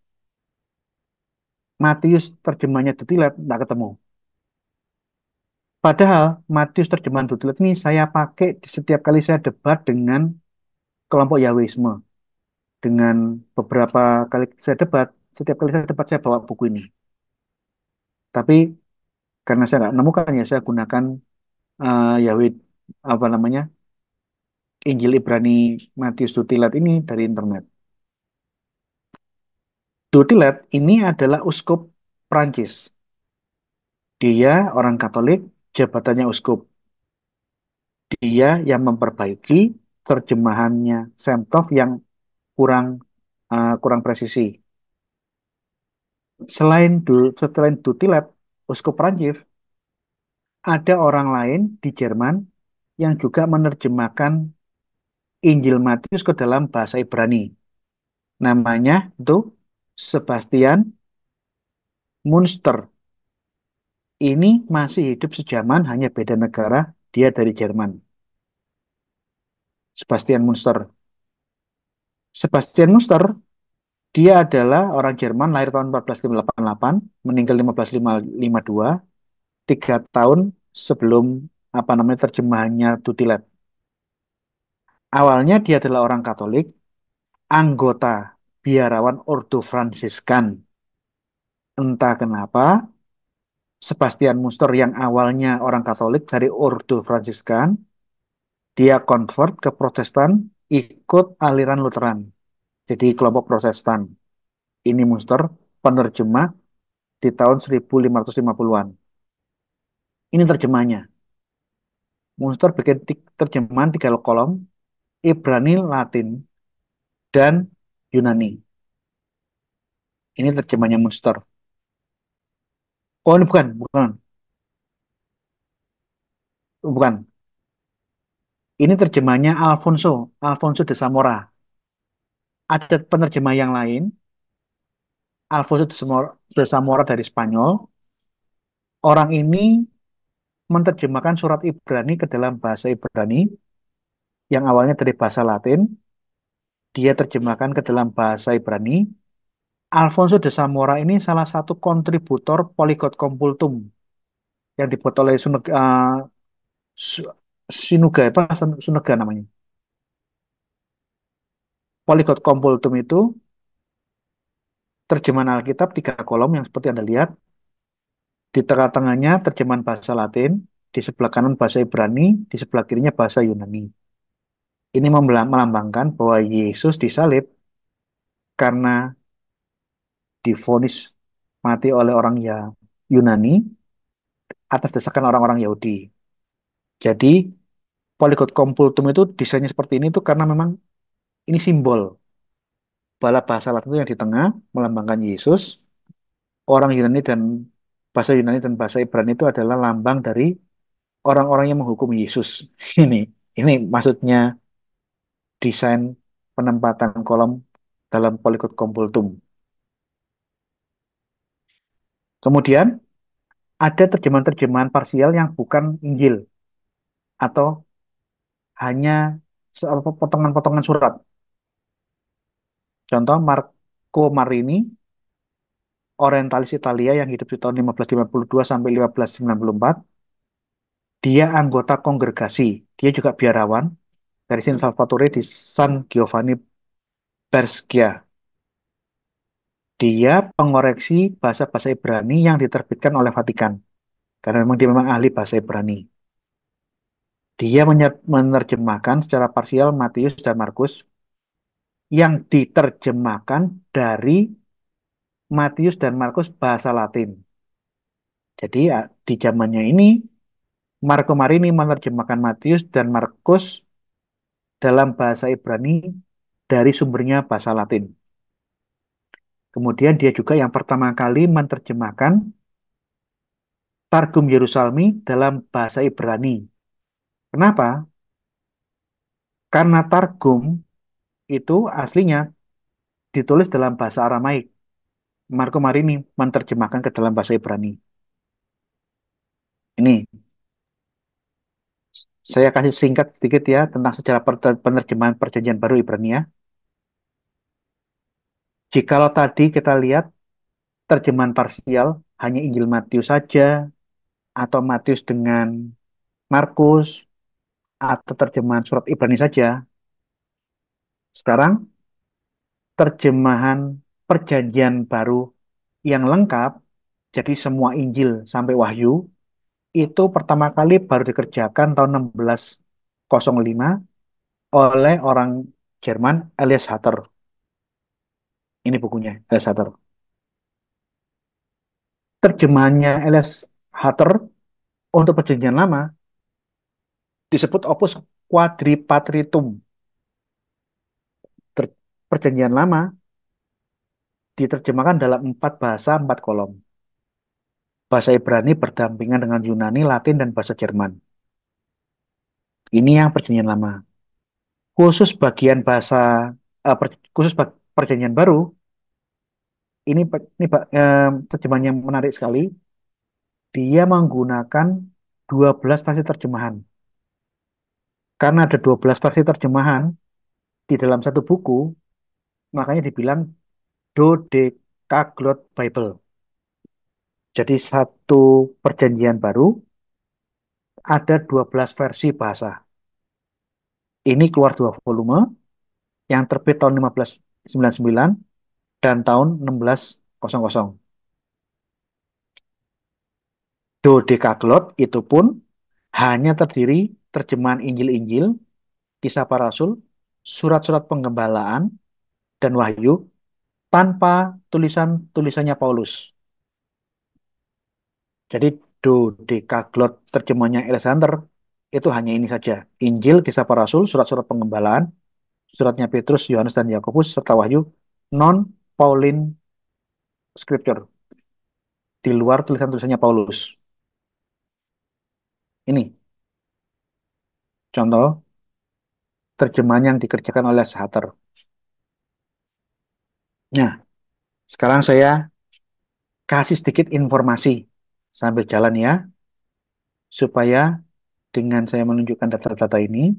Matius terjemahnya Dutilet, nggak ketemu. Padahal Matius terjemahan Dutilet ini saya pakai di setiap kali saya debat dengan kelompok Yahwisme. Dengan beberapa kali saya debat, setiap kali saya debat saya bawa buku ini. Tapi karena saya nggak menemukan, ya saya gunakan Yahweh, apa namanya, Injil Ibrani Matius Dutilet ini dari internet. Dutilet ini adalah uskup Prancis. Dia orang Katolik, jabatannya uskup. Dia yang memperbaiki terjemahannya Semtov yang kurang kurang presisi. Selain Dutilet, uskup Prancis, ada orang lain di Jerman yang juga menerjemahkan Injil Matius ke dalam bahasa Ibrani. Namanya itu Sebastian Munster. Ini masih hidup sejaman, hanya beda negara, dia dari Jerman. Sebastian Munster. Sebastian Munster, dia adalah orang Jerman, lahir tahun 1488, meninggal 1552, 3 tahun sebelum apa namanya terjemahannya Dutilet. Awalnya dia adalah orang Katolik, anggota biarawan Ordo Fransiskan. Entah kenapa, Sebastian Munster yang awalnya orang Katolik dari Ordo Fransiskan, dia convert ke Protestan, ikut aliran Lutheran. Jadi kelompok Protestan. Ini Munster, penerjemah di tahun 1550-an. Ini terjemahnya. Munster bikin terjemahan 3 kolom, Ibrani, Latin, dan Yunani. Ini terjemahnya Munster. Oh, ini bukan, bukan, bukan. Ini terjemahnya Alfonso, Alfonso de Zamora. Ada penerjemah yang lain, Alfonso de Zamora dari Spanyol. Orang ini menerjemahkan surat Ibrani ke dalam bahasa Ibrani yang awalnya dari bahasa Latin. Dia terjemahkan ke dalam bahasa Ibrani. Alfonso de Zamora ini salah satu kontributor Polyglot Complutum yang dibuat oleh Sinuga, apa Sunaga namanya. Polyglot Complutum itu terjemahan Alkitab 3 kolom yang seperti Anda lihat. Di tengah-tengahnya terjemahan bahasa Latin, di sebelah kanan bahasa Ibrani, di sebelah kirinya bahasa Yunani. Ini melambangkan bahwa Yesus disalib karena divonis mati oleh orang ya Yunani atas desakan orang-orang Yahudi. Jadi Polyglot Complutum itu desainnya seperti ini tuh karena memang ini simbol bala bahasa Latin itu yang di tengah melambangkan Yesus, orang Yunani dan bahasa Yunani dan bahasa Ibrani itu adalah lambang dari orang-orang yang menghukum Yesus. Ini ini maksudnya desain penempatan kolom dalam Polyglot Complutum. Kemudian ada terjemahan-terjemahan parsial yang bukan Injil atau hanya potongan-potongan surat. Contoh Marco Marini, orientalis Italia yang hidup di tahun 1552 sampai 1594. Dia anggota kongregasi. Dia juga biarawan dari San Salvatore di San Giovanni Brescia. Dia pengoreksi bahasa-bahasa Ibrani yang diterbitkan oleh Vatikan. Karena memang dia memang ahli bahasa Ibrani. Dia menerjemahkan secara parsial Matius dan Markus yang diterjemahkan dari Matius dan Markus bahasa Latin. Jadi ya, di zamannya ini Marco Marini menerjemahkan Matius dan Markus dalam bahasa Ibrani dari sumbernya bahasa Latin. Kemudian dia juga yang pertama kali menerjemahkan Targum Yerusalmi dalam bahasa Ibrani. Kenapa? Karena Targum itu aslinya ditulis dalam bahasa Aramaik. Marco Marini menerjemahkan ke dalam bahasa Ibrani. Ini saya kasih singkat sedikit ya tentang sejarah penerjemahan Perjanjian Baru Ibrani ya. Jikalau tadi kita lihat terjemahan parsial hanya Injil Matius saja atau Matius dengan Markus atau terjemahan surat Ibrani saja. Sekarang terjemahan Perjanjian Baru yang lengkap, jadi semua Injil sampai Wahyu itu pertama kali baru dikerjakan tahun 1605 oleh orang Jerman Elias Hutter. Ini bukunya Elias Hutter. Terjemahannya Elias Hutter untuk Perjanjian Lama disebut Opus Quadripatritum. Perjanjian Lama diterjemahkan dalam 4 bahasa 4 kolom. Bahasa Ibrani berdampingan dengan Yunani, Latin, dan bahasa Jerman. Ini yang Perjanjian Lama. Khusus bagian bahasa khusus Perjanjian Baru, terjemahan yang menarik sekali. Dia menggunakan 12 versi terjemahan. Karena ada 12 versi terjemahan di dalam satu buku, makanya dibilang Dodecaglot Bible. Jadi satu perjanjian baru ada 12 versi bahasa. Ini keluar 2 volume yang terbit tahun 1599 dan tahun 1600. Dodecaglot itu pun hanya terdiri terjemahan Injil-Injil, Kisah para Rasul, surat-surat penggembalaan, dan Wahyu tanpa tulisan-tulisannya Paulus. Jadi Dodecaglot terjemahnya Alexander itu hanya ini saja. Injil, Kisah para Rasul, surat-surat penggembalaan, suratnya Petrus, Yohanes, dan Yakobus, serta Wahyu non-Pauline scripture di luar tulisan-tulisannya Paulus. Ini contoh terjemahan yang dikerjakan oleh Suter. Nah, sekarang saya kasih sedikit informasi sambil jalan ya, supaya dengan saya menunjukkan data-data ini,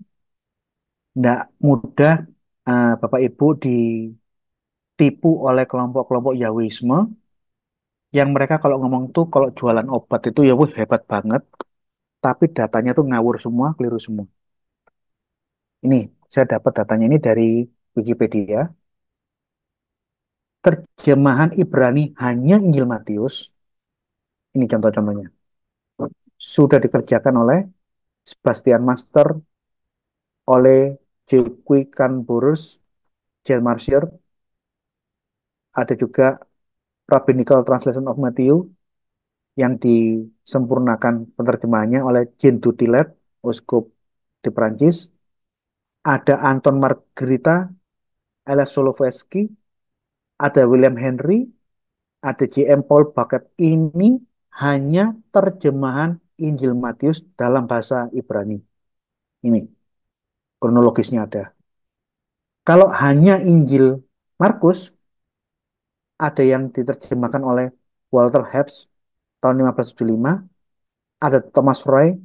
tidak mudah Bapak Ibu ditipu oleh kelompok-kelompok Yahwisme yang mereka kalau ngomong tuh kalau jualan obat itu ya wih hebat banget, tapi datanya tuh ngawur semua, keliru semua. Ini saya dapat datanya ini dari Wikipedia. Terjemahan Ibrani hanya Injil Matius, ini contoh-contohnya, sudah dikerjakan oleh Sebastian Master, oleh J. Quick-Burns, Jan Marcier, ada juga Rabbinical Translation of Matthew yang disempurnakan penerjemahannya oleh Jean Dutillette, uskup di Perancis, ada Anton Margarita, Ella Solovetsky, ada William Henry, ada J.M. Paul Bucket. Ini hanya terjemahan Injil Matius dalam bahasa Ibrani. Ini kronologisnya ada. Kalau hanya Injil Markus, ada yang diterjemahkan oleh Walter Herbst tahun 1575, ada Thomas Roy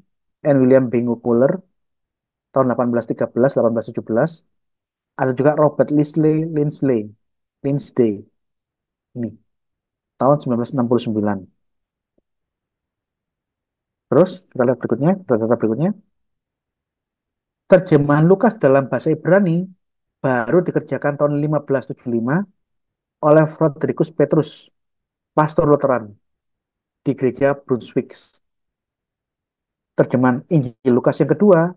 and William Bingu Fuller tahun 1813, 1817, ada juga Robert Lindsay, ini tahun 1969. Terus kita lihat berikutnya, data berikutnya. Terjemahan Lukas dalam bahasa Ibrani baru dikerjakan tahun 1575 oleh Frederikus Petrus, pastor Lutheran di gereja Brunswick. Terjemahan Injil Lukas yang kedua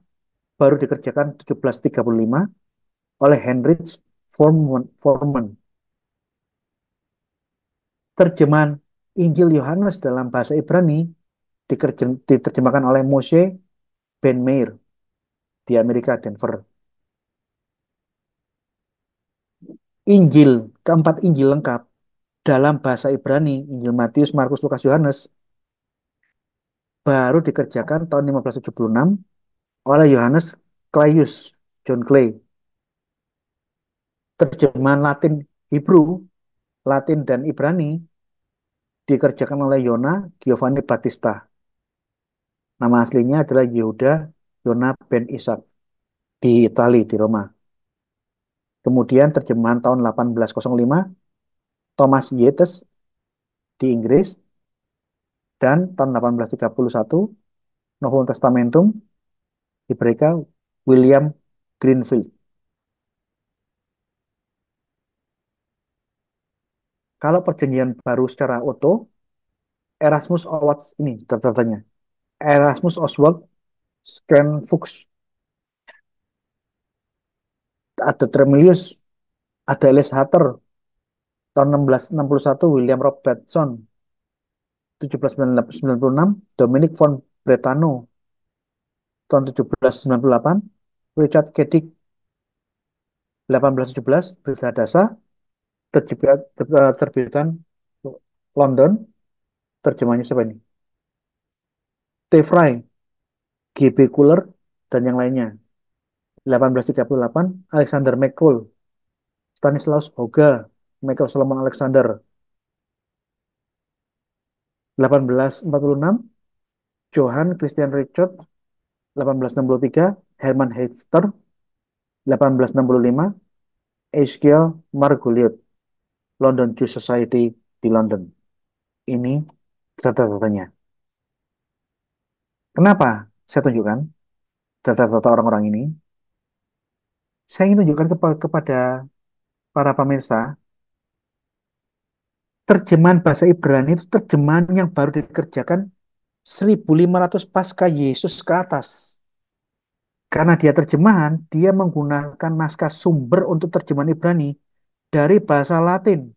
baru dikerjakan 1735 oleh Heinrich Forman. Terjemahan Injil Yohanes dalam bahasa Ibrani diterjemahkan oleh Moshe Ben Meir di Amerika, Denver. Keempat Injil lengkap dalam bahasa Ibrani, Injil Matius, Markus, Lukas, Yohanes, baru dikerjakan tahun 1576 oleh Yohanes Claius, John Clay. Terjemahan Latin Hebrew, Latin dan Ibrani dikerjakan oleh Yona Giovanni Battista. Nama aslinya adalah Yehuda Yona ben Ishak di Italia, di Roma. Kemudian terjemahan tahun 1805 Thomas Yates di Inggris, dan tahun 1831 Novum Testamentum Hebraica William Greenfield. Kalau perjanjian baru secara utuh, Erasmus Oswald ini data-datanya. Erasmus Oswald Fuchs, ada Tremelius, ada Elias Hatter, tahun 1661 William Robertson, 1796 Dominic von Bretano, tahun 1798 Richard Kedick, 1817 Berita Dasa, terbitan London, terjemahnya siapa ini? T. Fry, G.B. Cooler, dan yang lainnya. 1838 Alexander McCall, Stanislaus Hoga, Michael Solomon Alexander. 1846 Johann Christian Richard, 1863 Hermann Hefter, 1865 Ezekiel Margoliouth, London Jewish Society di London. Ini data-datanya. Kenapa saya tunjukkan data-data orang-orang ini? Saya ingin tunjukkan kepada para pemirsa, terjemahan bahasa Ibrani itu terjemahan yang baru dikerjakan 1500 pasca Yesus ke atas. Karena dia terjemahan, dia menggunakan naskah sumber untuk terjemahan Ibrani dari bahasa Latin.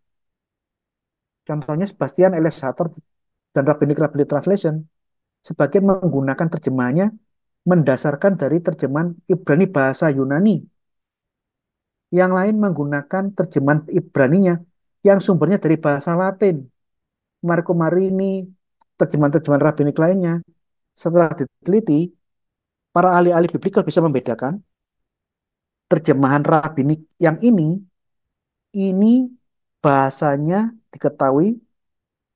Contohnya Sebastian Elsater dan Rabbinic Translation sebagian menggunakan terjemahannya mendasarkan dari terjemahan Ibrani bahasa Yunani. Yang lain menggunakan terjemahan Ibraninya yang sumbernya dari bahasa Latin. Marco Marini, terjemahan-terjemahan rabbinik lainnya. Setelah diteliti, para ahli-ahli biblikal bisa membedakan terjemahan rabbinik yang ini bahasanya diketahui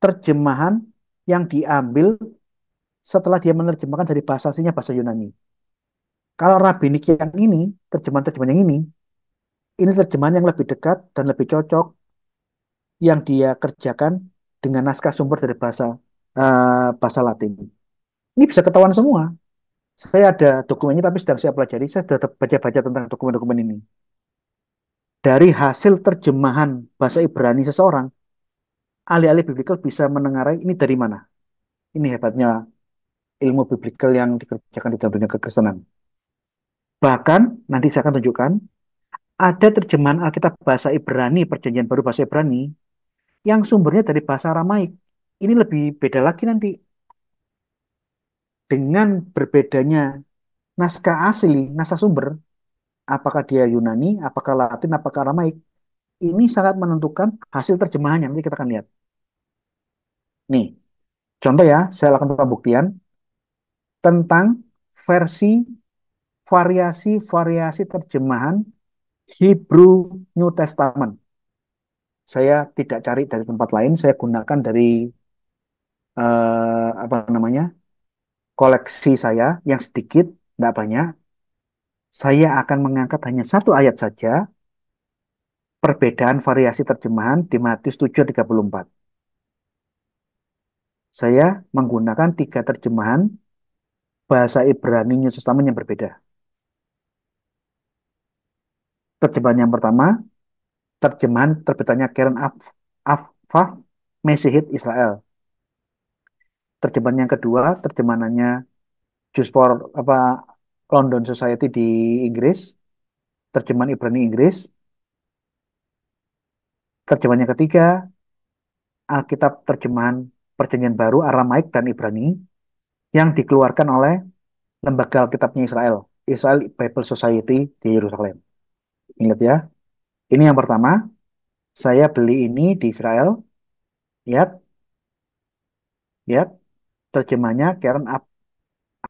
terjemahan yang diambil setelah dia menerjemahkan dari bahasa aslinya bahasa Yunani. Kalau rabbinik yang terjemahan-terjemahan yang ini terjemahan yang lebih dekat dan lebih cocok yang dia kerjakan dengan naskah sumber dari bahasa Latin. Ini bisa ketahuan semua. Saya ada dokumennya tapi sedang saya pelajari. Saya sudah baca-baca tentang dokumen-dokumen ini. Dari hasil terjemahan bahasa Ibrani seseorang, ahli-ahli biblical bisa menengarai ini dari mana. Ini hebatnya ilmu biblical yang dikerjakan di dalam dunia kekristenan. Bahkan nanti saya akan tunjukkan ada terjemahan Alkitab bahasa Ibrani, Perjanjian Baru bahasa Ibrani yang sumbernya dari bahasa Aramaik. Ini lebih beda lagi nanti dengan berbedanya naskah asli, naskah sumber, apakah dia Yunani, apakah Latin, apakah Aramaik. Ini sangat menentukan hasil terjemahannya. Nanti kita akan lihat. Nih, contoh ya, saya lakukan pembuktian tentang versi variasi-variasi terjemahan Hebrew New Testament. Saya tidak cari dari tempat lain, saya gunakan dari apa namanya koleksi saya yang sedikit, tidak banyak. Saya akan mengangkat hanya satu ayat saja, perbedaan variasi terjemahan di Matius 7:34. Saya menggunakan tiga terjemahan bahasa Ibrani New Testament yang berbeda. Terjemahan yang pertama, terjemahan terbitannya Karen Afaf, Mesihit Israel. Terjemahan yang kedua, terjemahannya Just for apa London Society di Inggris, terjemahan Ibrani Inggris. Terjemahan yang ketiga, Alkitab terjemahan Perjanjian Baru Aramaik dan Ibrani yang dikeluarkan oleh Lembaga Alkitabnya Israel, Israel Bible Society di Yerusalem. Ingat ya, ini yang pertama, saya beli ini di Israel, lihat, lihat, terjemahnya Karen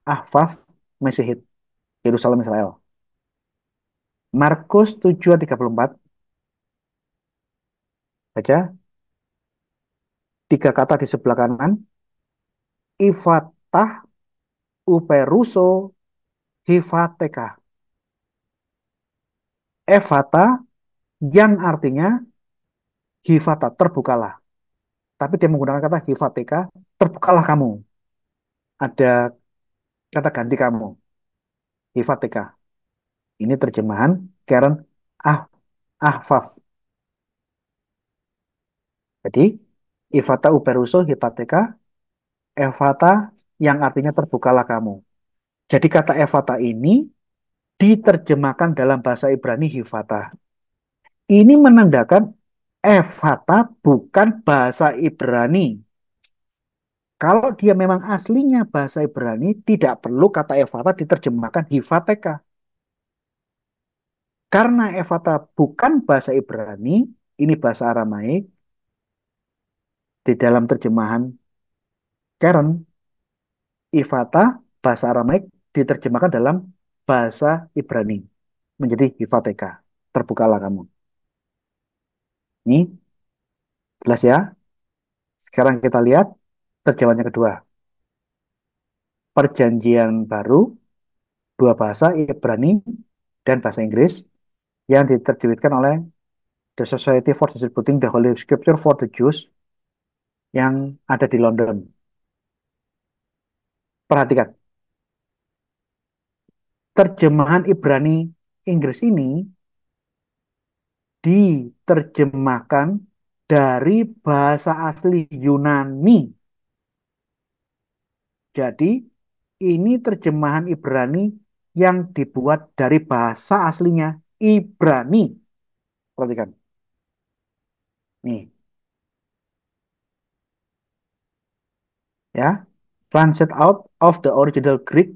Ahfaf Mesihit, Yerusalem Israel. Markus 7:34, baca, tiga kata di sebelah kanan, Ifatah uperuso hivateka. Evata yang artinya hivata, terbukalah. Tapi dia menggunakan kata hivateka, terbukalah kamu. Ada kata ganti kamu, hivateka. Ini terjemahan Karen ah Ahfaf. Jadi, Ivata uperuso hivateka, Evata yang artinya terbukalah kamu. Jadi kata Evata ini diterjemahkan dalam bahasa Ibrani hivata. Ini menandakan Evata bukan bahasa Ibrani. Kalau dia memang aslinya bahasa Ibrani, tidak perlu kata Evata diterjemahkan hivateka. Karena Evata bukan bahasa Ibrani, ini bahasa Aramaik, di dalam terjemahan Karen, Ivata, bahasa Aramaik, diterjemahkan dalam bahasa Ibrani. Menjadi hivateka. Terbukalah kamu. Ini jelas ya. Sekarang kita lihat terjemahan yang kedua. Perjanjian baru, dua bahasa, Ibrani dan bahasa Inggris, yang diterjemahkan oleh The Society for Distributing the Holy Scripture for the Jews yang ada di London. Perhatikan, terjemahan Ibrani Inggris ini diterjemahkan dari bahasa asli Yunani. Jadi, ini terjemahan Ibrani yang dibuat dari bahasa aslinya Ibrani. Perhatikan. Nih, ya. Translate out of the original Greek,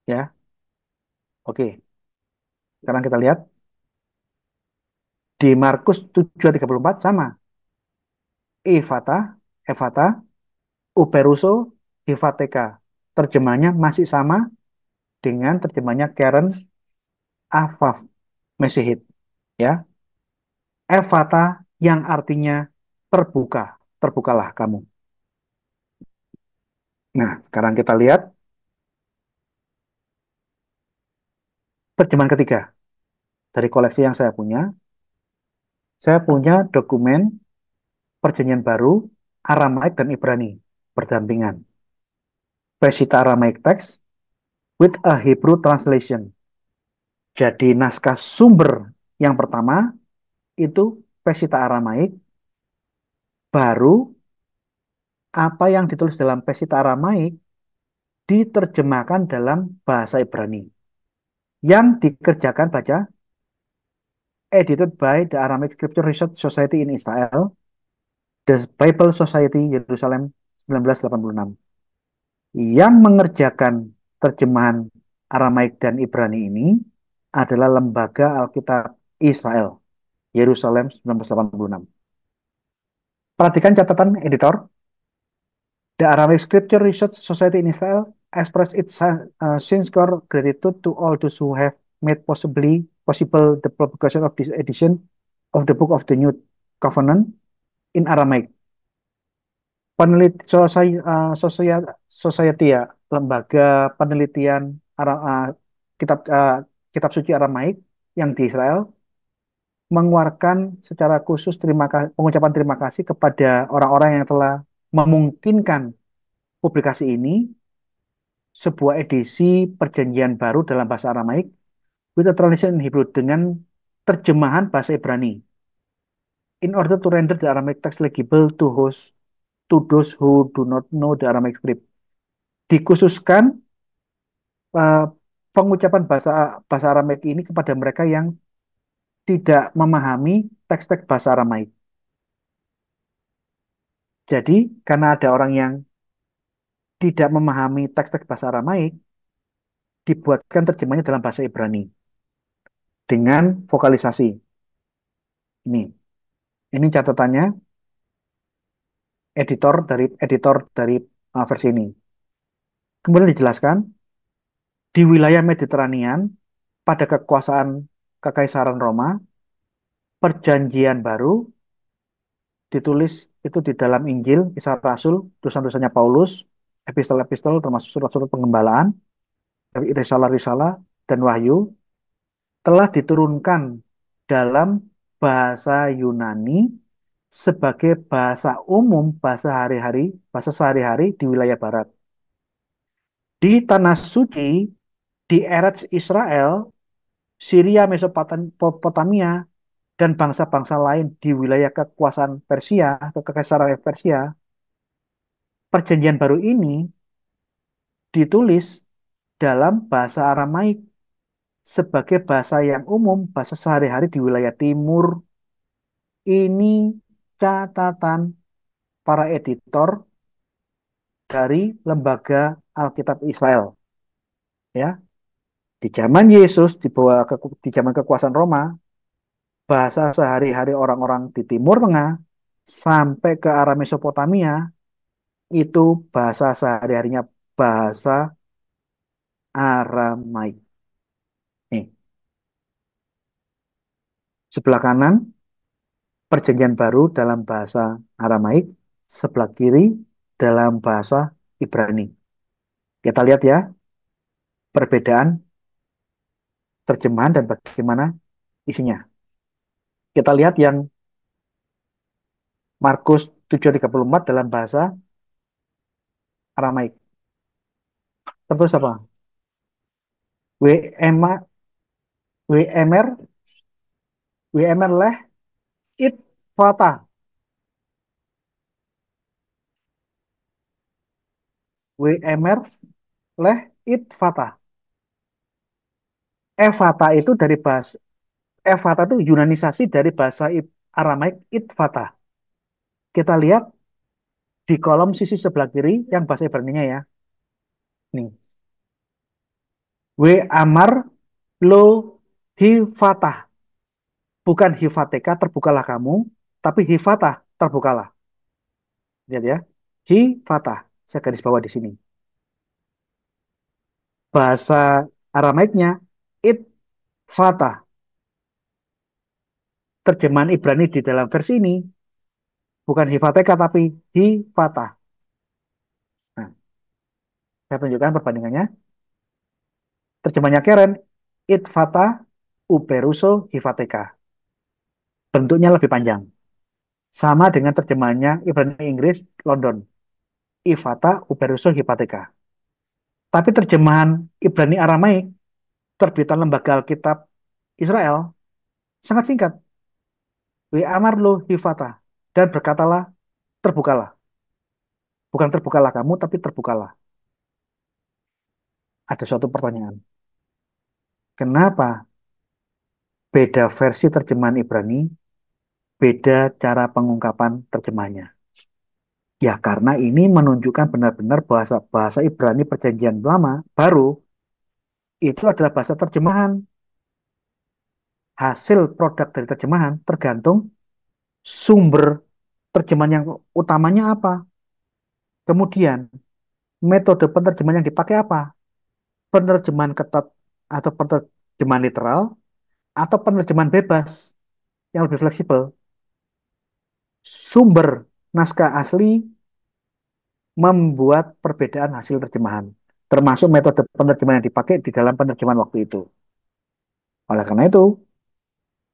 ya. Oke, sekarang kita lihat di Markus 7:34 sama. Evata, Evata, Uperuso, Hivateka. Terjemahnya masih sama dengan terjemahnya Karen Afaf Mesihit. Ya, Evata yang artinya terbuka, terbukalah kamu. Nah, sekarang kita lihat terjemahan ketiga dari koleksi yang saya punya. Saya punya dokumen Perjanjian Baru, Aramaik dan Ibrani berdampingan. Pesita Aramaic text with a Hebrew translation. Jadi naskah sumber yang pertama itu Pesita Aramaik, baru apa yang ditulis dalam Pesita Aramaik diterjemahkan dalam bahasa Ibrani. Yang dikerjakan baca edited by the Aramaic Scripture Research Society in Israel, the Bible Society Yerusalem 1986. Yang mengerjakan terjemahan Aramaik dan Ibrani ini adalah Lembaga Alkitab Israel, Yerusalem 1986. Perhatikan catatan editor. The Aramaic Scripture Research Society in Israel express its sincere gratitude to all those who have made possible the publication of this edition of the Book of the New Covenant in Aramaic. Peneliti Society ya, lembaga penelitian kitab kitab suci Aramaik yang di Israel mengeluarkan secara khusus pengucapan terima kasih kepada orang-orang yang telah memungkinkan publikasi ini, sebuah edisi perjanjian baru dalam bahasa Aramaik with a translation in Hebrew dengan terjemahan bahasa Ibrani in order to render the Aramaic text legible to those who do not know the Aramaic script. Dikhususkan uh, pengucapan bahasa bahasa Aramaik ini kepada mereka yang tidak memahami teks-teks bahasa Aramaik. Jadi, karena ada orang yang tidak memahami teks-teks bahasa Aramaik, dibuatkan terjemahnya dalam bahasa Ibrani dengan vokalisasi. Ini catatannya editor dari versi ini. Kemudian dijelaskan di wilayah Mediterranean pada kekuasaan Kekaisaran Roma, perjanjian baru ditulis itu di dalam Injil, Kisah Rasul, dosa-dosanya Paulus, epistel-epistel termasuk surat-surat pengembalaan, risalah-risalah, dan wahyu telah diturunkan dalam bahasa Yunani sebagai bahasa umum, bahasa sehari-hari di wilayah barat. Di tanah suci, di Eretz Israel, Syria, Mesopotamia, dan bangsa-bangsa lain di wilayah kekuasaan Persia, kekaisaran Persia, perjanjian baru ini ditulis dalam bahasa Aramaik sebagai bahasa yang umum, bahasa sehari-hari di wilayah timur. Ini catatan para editor dari Lembaga Alkitab Israel. Ya, di zaman Yesus, di zaman kekuasaan Roma, bahasa sehari-hari orang-orang di Timur Tengah sampai ke arah Mesopotamia itu bahasa sehari-harinya bahasa Aramaik. Nih, sebelah kanan perjanjian baru dalam bahasa Aramaik, sebelah kiri dalam bahasa Ibrani. Kita lihat ya perbedaan terjemahan dan bagaimana isinya. Kita lihat yang Markus 7:34 dalam bahasa Aramaik. Terus apa? WM, WMR, WMR leh it fata. WMR leh it fata. Evata itu dari bahasa Evata itu Yunanisasi dari bahasa Aramaik it fata. Kita lihat di kolom sisi sebelah kiri yang bahasa Ibrani-nya ya. Nih. We amar lo hifatah. Bukan hifateka terbukalah kamu, tapi hifatah terbukalah. Lihat ya. Hi fatah. Saya garis bawah di sini. Bahasa Aramaiknya it fatah. Terjemahan Ibrani di dalam versi ini bukan hifateka tapi hi fatah. Nah, saya tunjukkan perbandingannya. Terjemahnya Keren, it fatah uperuso hifateka. Bentuknya lebih panjang. Sama dengan terjemahannya Ibrani Inggris London. Ifata uperuso hifateka. Tapi terjemahan Ibrani Aramaik terbitan Lembaga Alkitab Israel sangat singkat. We amar lo hifata. Dan berkatalah, terbukalah. Bukan terbukalah kamu, tapi terbukalah. Ada suatu pertanyaan. Kenapa beda versi terjemahan Ibrani, beda cara pengungkapan terjemahannya? Ya, karena ini menunjukkan benar-benar bahasa bahasa Ibrani Perjanjian Lama baru itu adalah bahasa terjemahan. Hasil produk dari terjemahan tergantung sumber terjemahan yang utamanya apa. Kemudian metode penerjemahan yang dipakai apa? Penerjemahan ketat atau penerjemahan literal atau penerjemahan bebas yang lebih fleksibel. Sumber naskah asli membuat perbedaan hasil terjemahan, termasuk metode penerjemahan yang dipakai di dalam penerjemahan waktu itu. Oleh karena itu,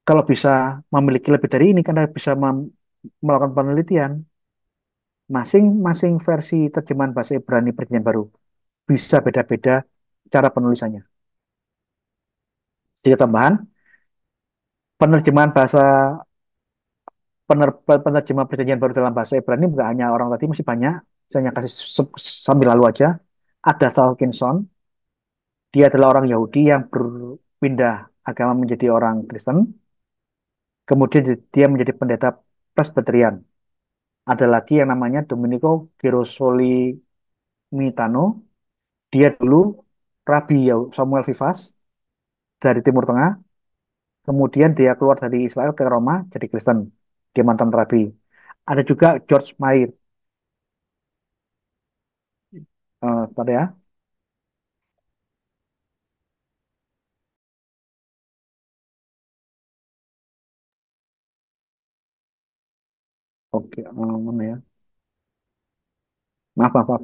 kalau bisa memiliki lebih dari ini, karena bisa melakukan penelitian, masing-masing versi terjemahan bahasa Ibrani Perjanjian Baru bisa beda-beda cara penulisannya. Jadi tambahan, penerjemahan bahasa penerjemahan Perjanjian Baru dalam bahasa Ibrani bukan hanya orang tadi, masih banyak. Saya hanya kasih sambil lalu aja. Ada Salkinson, dia adalah orang Yahudi yang berpindah agama menjadi orang Kristen. Kemudian dia menjadi pendeta Presbyterian. Ada lagi yang namanya Domenico Girasoli Mitano. Dia dulu Rabi Samuel Vivas dari Timur Tengah. Kemudian dia keluar dari Israel ke Roma jadi Kristen. Dia mantan Rabi. Ada juga George Mair. Pada ya. Oke, mana ya? Maaf, maaf, maaf.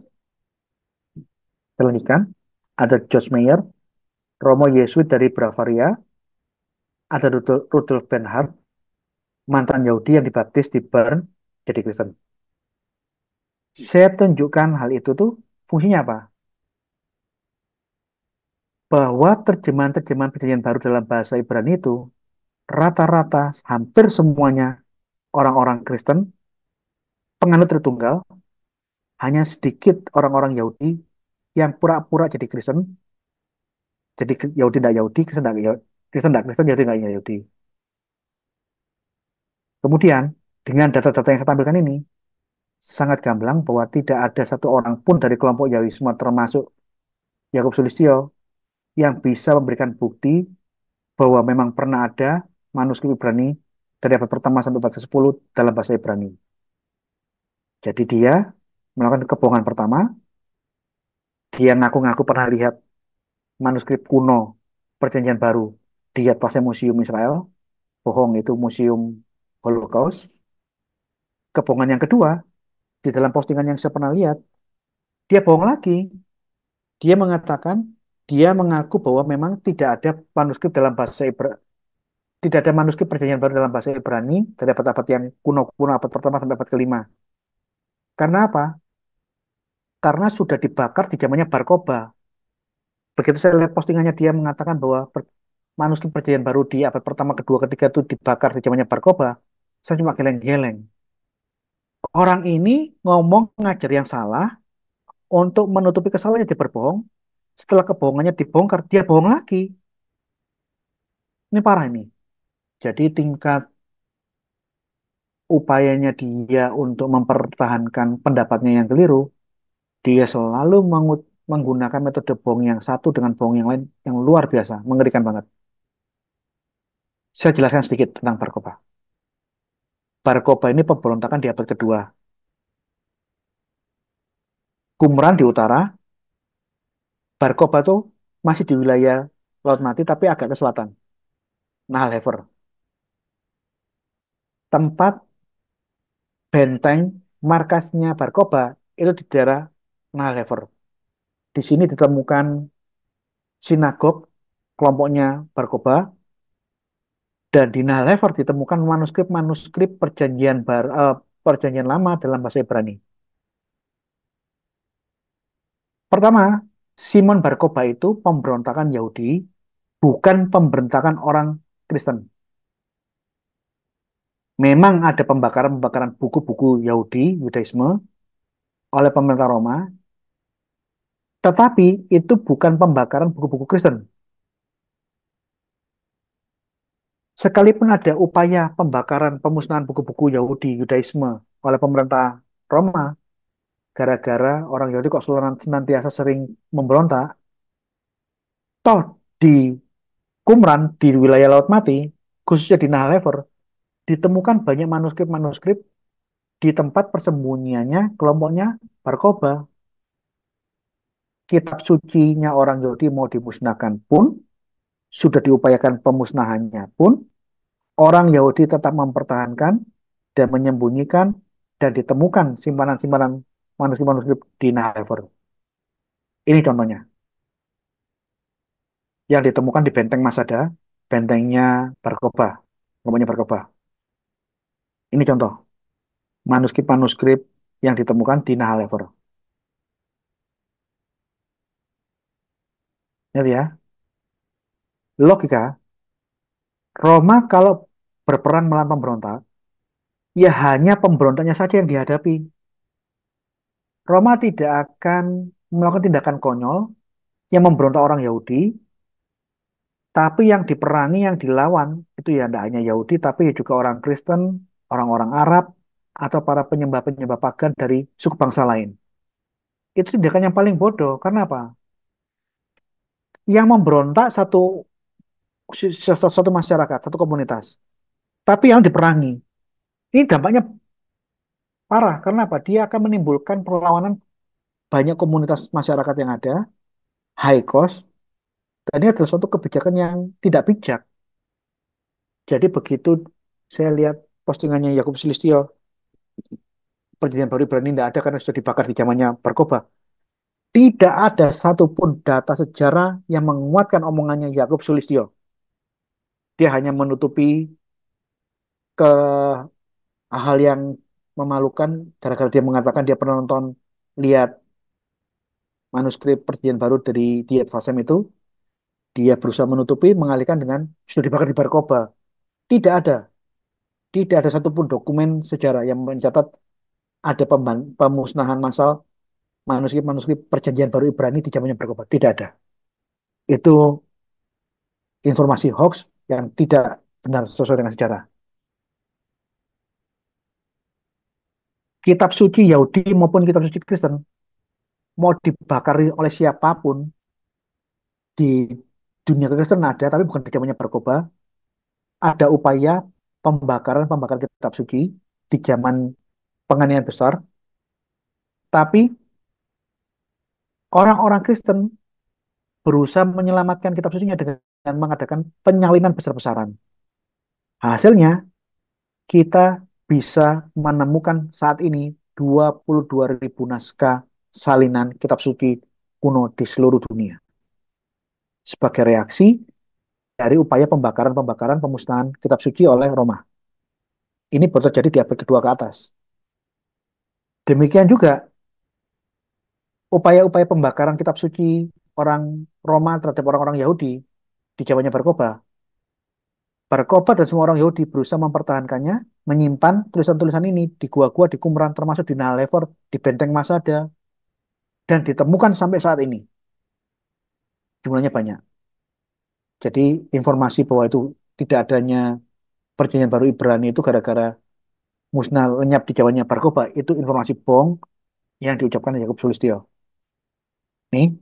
Saya lanjutkan. Ada George Mayer, Romo Yesuit dari Bavaria, ada Rudolf Benhart, mantan Yahudi yang dibaptis di Bern jadi Kristen. Saya tunjukkan hal itu tuh fungsinya apa? Bahwa terjemahan-terjemahan perjanjian baru dalam bahasa Ibrani itu rata-rata hampir semuanya orang-orang Kristen, penganut Tritunggal, hanya sedikit orang-orang Yahudi yang pura-pura jadi Kristen, jadi Yahudi tidak Yahudi, Kristen tidak Yahudi, Kristen tidak Kristen, Yahudi tidak Yahudi. Kemudian dengan data-data yang saya tampilkan ini, sangat gamblang bahwa tidak ada satu orang pun dari kelompok Yahuisme termasuk Yakub Sulistyo yang bisa memberikan bukti bahwa memang pernah ada manuskrip Ibrani dari abad pertama sampai abad ke-10 dalam bahasa Ibrani. Jadi dia melakukan kebohongan pertama, dia ngaku-ngaku pernah lihat manuskrip kuno Perjanjian Baru di Yad Vashem Museum Israel, bohong itu museum Holocaust. Kebohongan yang kedua, di dalam postingan yang saya pernah lihat, dia bohong lagi. Dia mengatakan, dia mengaku bahwa memang tidak ada manuskrip dalam bahasa Ibrani, tidak ada manuskrip Perjanjian Baru dalam bahasa Ibrani dari abad-abad yang kuno-kuno, abad pertama sampai abad kelima. Karena apa? Karena sudah dibakar di zamannya Bar Kokhba. Begitu saya lihat postingannya, dia mengatakan bahwa manuskrip Perjanjian Baru di abad pertama, kedua, ketiga itu dibakar di zamannya Bar Kokhba. Saya cuma geleng-geleng. Orang ini ngomong ngajar yang salah untuk menutupi kesalahannya, dia berbohong. Setelah kebohongannya dibongkar, dia bohong lagi. Ini parah ini. Jadi tingkat upayanya dia untuk mempertahankan pendapatnya yang keliru, dia selalu menggunakan metode bohong yang satu dengan bohong yang lain yang luar biasa, mengerikan banget. Saya jelaskan sedikit tentang Bar Kokhba. Bar Kokhba ini pemberontakan di abad kedua. Qumran di utara, Barkoba tuh masih di wilayah Laut Mati tapi agak ke selatan, Nahal Hefer. Tempat benteng markasnya Barkoba itu di daerah Nahal Hefer. Di sini ditemukan sinagog kelompoknya Barkoba dan di Nahal Hefer ditemukan manuskrip-manuskrip perjanjian lama dalam bahasa Ibrani. Pertama, Simon Barkoba itu pemberontakan Yahudi, bukan pemberontakan orang Kristen. Memang ada pembakaran-pembakaran buku-buku Yahudi, Yudaisme oleh pemerintah Roma, tetapi itu bukan pembakaran buku-buku Kristen. Sekalipun ada upaya pembakaran, pemusnahan buku-buku Yahudi, Yudaisme oleh pemerintah Roma, gara-gara orang Yahudi kok senantiasa sering memberontak, toh di Qumran, di wilayah Laut Mati, khususnya di Nahal Ever, ditemukan banyak manuskrip-manuskrip di tempat persembunyiannya kelompoknya Barkoba. Kitab sucinya orang Yahudi mau dimusnahkan pun, sudah diupayakan pemusnahannya pun, orang Yahudi tetap mempertahankan dan menyembunyikan dan ditemukan simpanan-simpanan manuskrip-manuskrip di Nahal. Ini contohnya, yang ditemukan di Benteng Masada, bentengnya Barkoba, kelompoknya Barkoba. Ini contoh, manuskrip-manuskrip yang ditemukan di Nahal. Lihat ya, logika, Roma kalau berperan melawan pemberontak, ya hanya pemberontaknya saja yang dihadapi. Roma tidak akan melakukan tindakan konyol yang memberontak orang Yahudi, tapi yang diperangi, yang dilawan, itu ya tidak hanya Yahudi, tapi juga orang Kristen, orang-orang Arab, atau para penyembah-penyembah pagan dari suku bangsa lain. Itu tindakan yang paling bodoh. Karena apa? Yang memberontak satu masyarakat, satu komunitas. Tapi yang diperangi. Ini dampaknya parah. Karena apa? Dia akan menimbulkan perlawanan banyak komunitas masyarakat yang ada, high cost, dan ini adalah suatu kebijakan yang tidak bijak. Jadi begitu saya lihat postingannya Yakub Sulistyo, perjanjian baru Ibrani tidak ada karena sudah dibakar di zamannya Barkoba. Tidak ada satupun data sejarah yang menguatkan omongannya Yakub Sulistyo. Dia hanya menutupi ke hal yang memalukan gara-gara dia mengatakan dia pernah nonton lihat manuskrip perjanjian baru dari Diet Vasem itu. Dia berusaha menutupi, mengalihkan dengan sudah dibakar di Barkoba. Tidak ada. Tidak ada satupun dokumen sejarah yang mencatat ada pemusnahan massal manuskrip-manuskrip perjanjian baru Ibrani di zamannya Barkoba. Tidak ada. Itu informasi hoax yang tidak benar sesuai dengan sejarah. Kitab suci Yahudi maupun kitab suci Kristen mau dibakar oleh siapapun di dunia Kristen ada, tapi bukan di zamannya Barkoba. Ada upaya pembakaran kitab suci di zaman penganiayaan besar, tapi orang-orang Kristen berusaha menyelamatkan kitab sucinya dengan mengadakan penyalinan besar-besaran. Hasilnya, kita bisa menemukan saat ini 22.000 naskah salinan kitab suci kuno di seluruh dunia. Sebagai reaksi dari upaya pembakaran-pembakaran pemusnahan kitab suci oleh Roma. Ini baru terjadi di abad kedua ke atas. Demikian juga upaya-upaya pembakaran kitab suci orang Roma terhadap orang-orang Yahudi di zamannya Barkoba. Barkoba dan semua orang Yahudi berusaha mempertahankannya, menyimpan tulisan-tulisan ini di gua-gua, di Qumran, termasuk di Nahal, di Benteng Masada, dan ditemukan sampai saat ini. Jumlahnya banyak. Jadi informasi bahwa itu tidak adanya perjanjian baru Ibrani itu gara-gara musnah lenyap di zamannya Barkoba, itu informasi bohong yang diucapkan Yakub Sulistyo. Nih,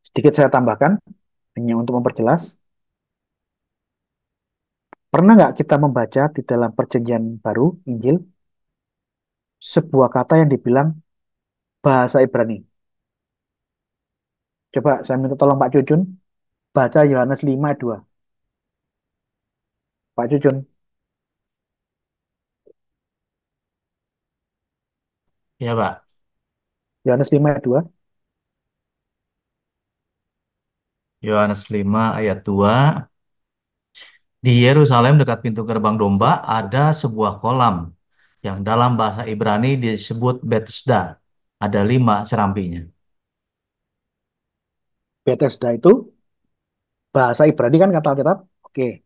sedikit saya tambahkan, hanya untuk memperjelas. Pernah nggak kita membaca di dalam perjanjian baru, Injil, sebuah kata yang dibilang bahasa Ibrani. Coba saya minta tolong Pak Cucun baca Yohanes 5:2. Pak Cucun, Ya, Pak. Yohanes 5:2. Yohanes 5 ayat 2. Di Yerusalem dekat pintu gerbang domba ada sebuah kolam yang dalam bahasa Ibrani disebut Bethesda. Ada 5 serampinya. Bethesda itu bahasa Ibrani kan kata Alkitab. Oke,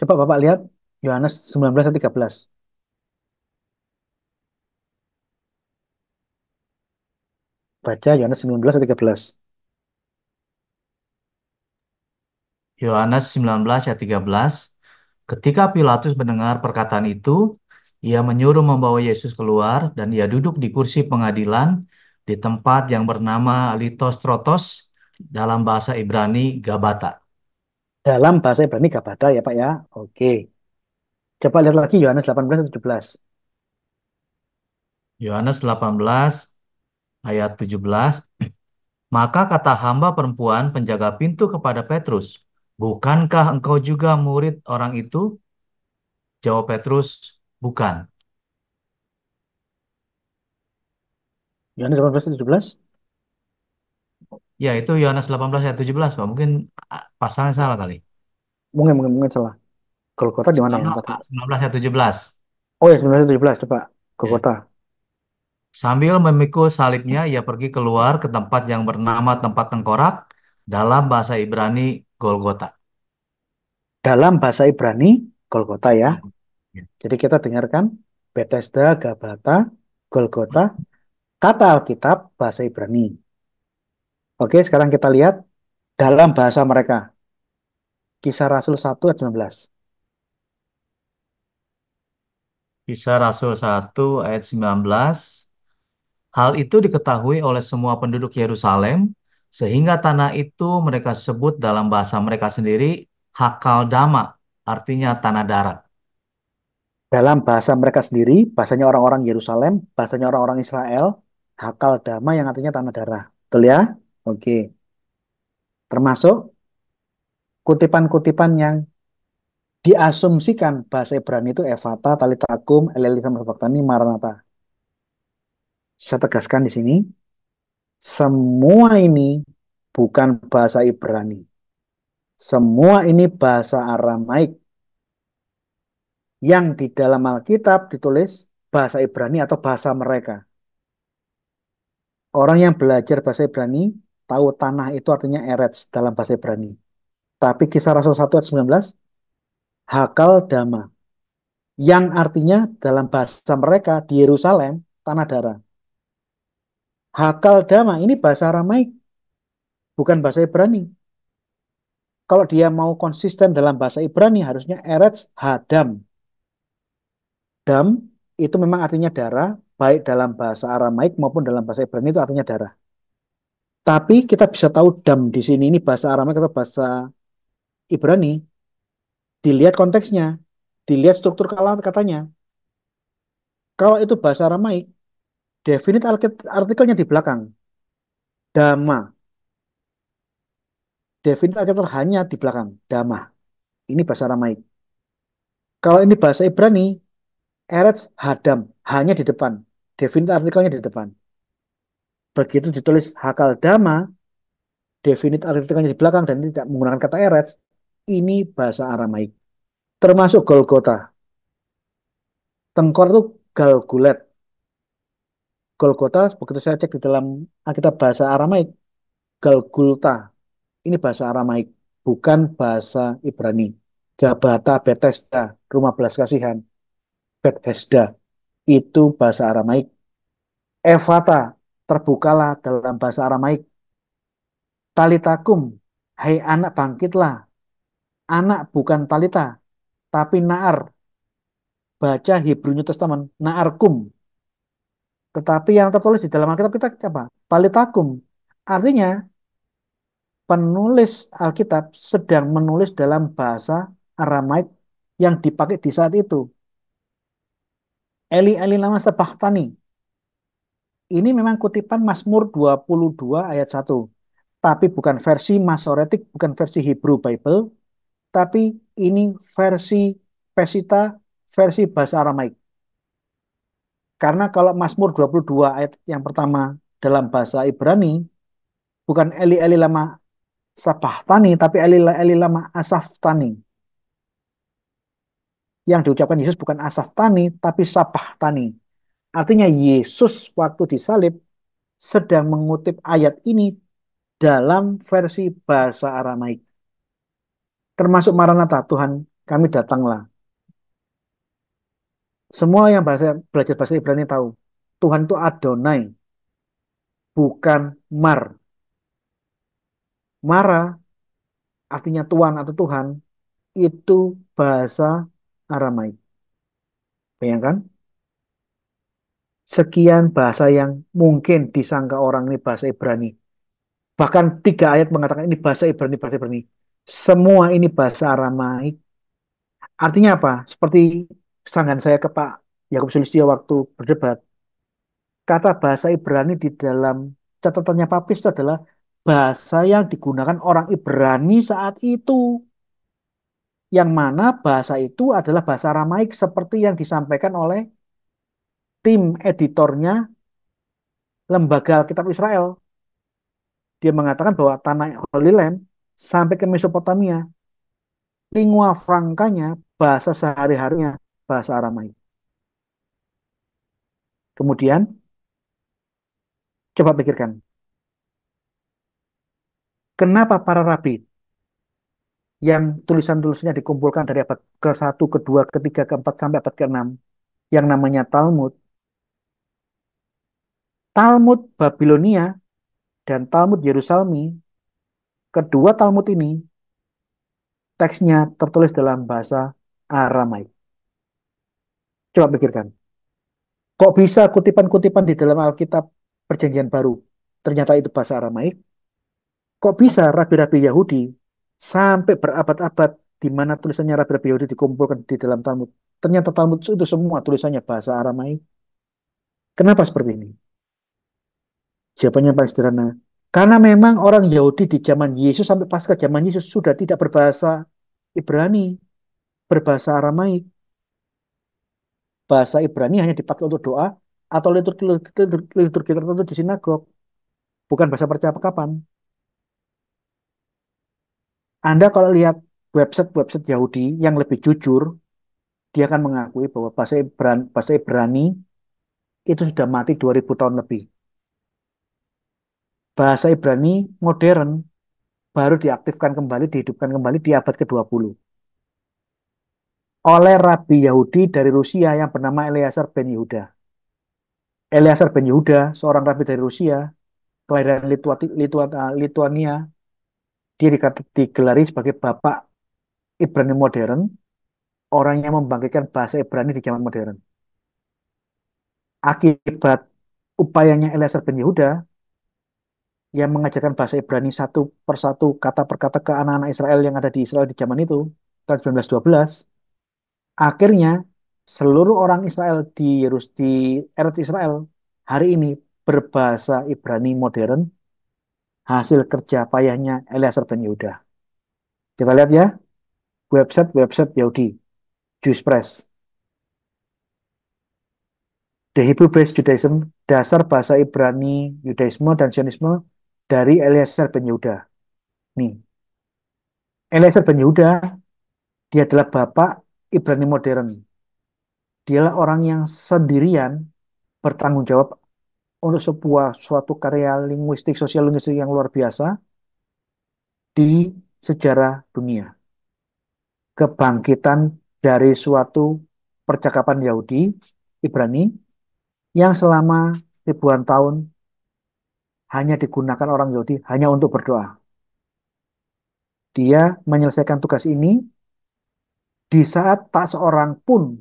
coba Bapak lihat Yohanes 19 ayat 13. Baca Yohanes 19 ayat 13. Yohanes 19 ayat 13. Ketika Pilatus mendengar perkataan itu, ia menyuruh membawa Yesus keluar dan ia duduk di kursi pengadilan di tempat yang bernama Litostrotos dalam bahasa Ibrani Gabata. Dalam bahasa Ibrani Gabada ya Pak ya. Oke. Coba lihat lagi Yohanes 18 ayat 17. Yohanes 18 ayat 17. Maka kata hamba perempuan penjaga pintu kepada Petrus, "Bukankah engkau juga murid orang itu?" Jawab Petrus, "Bukan." Yohanes 18 ayat 17. Ya, itu Yohanes 18 ayat 17, Pak. Mungkin pasalnya salah kali. Mungkin salah. Golgota di mana yang 19, tadi? Pak. 19 ayat 17. Oh ya 19 ayat 17. Coba Ya. Golgota. Sambil memikul salibnya, ia pergi keluar ke tempat yang bernama tempat tengkorak, dalam bahasa Ibrani Golgota. Dalam bahasa Ibrani Golgota ya. Golgota. Ya. Jadi kita dengarkan Bethesda, Gabata, Golgota, kata Alkitab bahasa Ibrani. Oke, sekarang kita lihat dalam bahasa mereka. Kisah Rasul 1 ayat 19. Kisah Rasul 1 ayat 19. Hal itu diketahui oleh semua penduduk Yerusalem, sehingga tanah itu mereka sebut dalam bahasa mereka sendiri Hakaldama, artinya tanah darat. Dalam bahasa mereka sendiri, bahasanya orang-orang Yerusalem, bahasanya orang-orang Israel, Hakal Dama yang artinya tanah darah. Betul ya? Oke. Termasuk kutipan-kutipan yang diasumsikan bahasa Ibrani itu Efata, Talitakum, Eleli sama Sabaktani, Maranatha. Saya tegaskan di sini, semua ini bukan bahasa Ibrani. Semua ini bahasa Aramaik yang di dalam Alkitab ditulis bahasa Ibrani atau bahasa mereka. Orang yang belajar bahasa Ibrani tahu tanah itu artinya Eretz dalam bahasa Ibrani. Tapi kisah Rasul 1 ayat 19, Hakal Dama, yang artinya dalam bahasa mereka di Yerusalem, tanah darah. Hakal Dama ini bahasa Aramaik, bukan bahasa Ibrani. Kalau dia mau konsisten dalam bahasa Ibrani, harusnya Eretz Hadam. Dam itu memang artinya darah, baik dalam bahasa Aramaik maupun dalam bahasa Ibrani itu artinya darah. Tapi kita bisa tahu dam di sini ini bahasa Aramaik atau bahasa Ibrani, dilihat konteksnya, dilihat struktur katanya. Kalau itu bahasa Aramaik, definite artikelnya di belakang. Dama. Definite artikel hanya di belakang. Dama. Ini bahasa Aramaik. Kalau ini bahasa Ibrani, Eretz Hadam. Hanya di depan. Definite artikelnya di depan. Begitu ditulis Hakal Dama, definite artikelnya di belakang dan tidak menggunakan kata Eretz, ini bahasa Aramaik. Termasuk Golgota. Tengkor itu Galgulet. Golgota, begitu saya cek di dalam Alkitab bahasa Aramaik, Galgulta. Ini bahasa Aramaik, bukan bahasa Ibrani. Gabata, Bethesda, rumah belas kasihan, Bethesda, itu bahasa Aramaik. Evata, terbukalah dalam bahasa Aramaik. Talitakum, hai anak bangkitlah. Anak bukan talita, tapi naar. Baca Hebrew New Testament, naarkum. Tetapi yang tertulis di dalam Alkitab kita apa? Talitakum. Artinya, penulis Alkitab sedang menulis dalam bahasa Aramaik yang dipakai di saat itu. Eli Eli lama sebahtani. Ini memang kutipan Mazmur 22 ayat 1. Tapi bukan versi Masoretik, bukan versi Hebrew Bible, tapi ini versi Pesita, versi bahasa Aramaik. Karena kalau Mazmur 22 ayat yang pertama dalam bahasa Ibrani, bukan Eli Eli lama sabahtani, tapi Eli Eli lama asaftani. Yang diucapkan Yesus bukan asaftani, tapi sabahtani. Artinya Yesus waktu disalib sedang mengutip ayat ini dalam versi bahasa Aramaik. Termasuk Maranatha, Tuhan kami datanglah. Semua yang belajar bahasa Ibrani tahu. Tuhan itu Adonai, bukan Mar. Mara artinya Tuhan atau Tuhan itu bahasa Aramaik. Bayangkan, sekian bahasa yang mungkin disangka orang ini bahasa Ibrani. Bahkan 3 ayat mengatakan ini bahasa Ibrani, bahasa Ibrani. Semua ini bahasa Aramaik. Artinya apa? Seperti sanggahan saya ke Pak Yakub Sulistyo waktu berdebat. Kata bahasa Ibrani di dalam catatannya Papis itu adalah bahasa yang digunakan orang Ibrani saat itu. Yang mana bahasa itu adalah bahasa Aramaik seperti yang disampaikan oleh tim editornya Lembaga Alkitab Israel. Dia mengatakan bahwa tanah Holy Land sampai ke Mesopotamia, lingua francanya, bahasa sehari-harinya, bahasa Aramaik. Kemudian, coba pikirkan, kenapa para rabi yang tulisan-tulisannya dikumpulkan dari abad ke-1, ke-2, ke-3, ke-4, sampai abad ke-6, yang namanya Talmud, Talmud Babilonia dan Talmud Yerusalmi, kedua Talmud ini teksnya tertulis dalam bahasa Aramaik. Coba pikirkan, kok bisa kutipan-kutipan di dalam Alkitab Perjanjian Baru ternyata itu bahasa Aramaik? Kok bisa rabi-rabi Yahudi sampai berabad-abad di mana tulisannya rabi-rabi Yahudi dikumpulkan di dalam Talmud? Ternyata Talmud itu semua tulisannya bahasa Aramaik. Kenapa seperti ini? Jawabannya paling sederhana. Karena memang orang Yahudi di zaman Yesus sampai pasca zaman Yesus sudah tidak berbahasa Ibrani, berbahasa Aramaik. Bahasa Ibrani hanya dipakai untuk doa atau liturgi tertentu di sinagog, bukan bahasa percakapan. Anda kalau lihat website-website Yahudi yang lebih jujur, dia akan mengakui bahwa bahasa Ibrani itu sudah mati 2000 tahun lebih. Bahasa Ibrani modern baru diaktifkan kembali, dihidupkan kembali di abad ke-20 oleh Rabi Yahudi dari Rusia yang bernama Eleazar ben Yehuda. Eleazar ben Yehuda, seorang Rabi dari Rusia, kelahiran Lituania, dia digelari sebagai Bapak Ibrani modern, orang yang membangkitkan bahasa Ibrani di zaman modern. Akibat upayanya Eleazar ben Yehuda, yang mengajarkan bahasa Ibrani satu persatu, kata per kata ke anak-anak Israel yang ada di Israel di zaman itu, tahun 1912, akhirnya seluruh orang Israel di Eretz Israel hari ini berbahasa Ibrani modern, hasil kerja payahnya Eleazar ben Yehuda. Kita lihat ya, website Yahudi, Jewish Press, The Hebrew-Based Judaism, dasar bahasa Ibrani, Yudaisme dan Zionisme dari Eleazar ben Yehuda. Nih, Eleazar ben Yehuda, dia adalah bapak Ibrani modern. Dialah orang yang sendirian bertanggung jawab untuk suatu karya linguistik, sosial linguistik yang luar biasa di sejarah dunia. Kebangkitan dari suatu percakapan Yahudi, Ibrani, yang selama ribuan tahun hanya digunakan orang Yahudi hanya untuk berdoa. Dia menyelesaikan tugas ini di saat tak seorang pun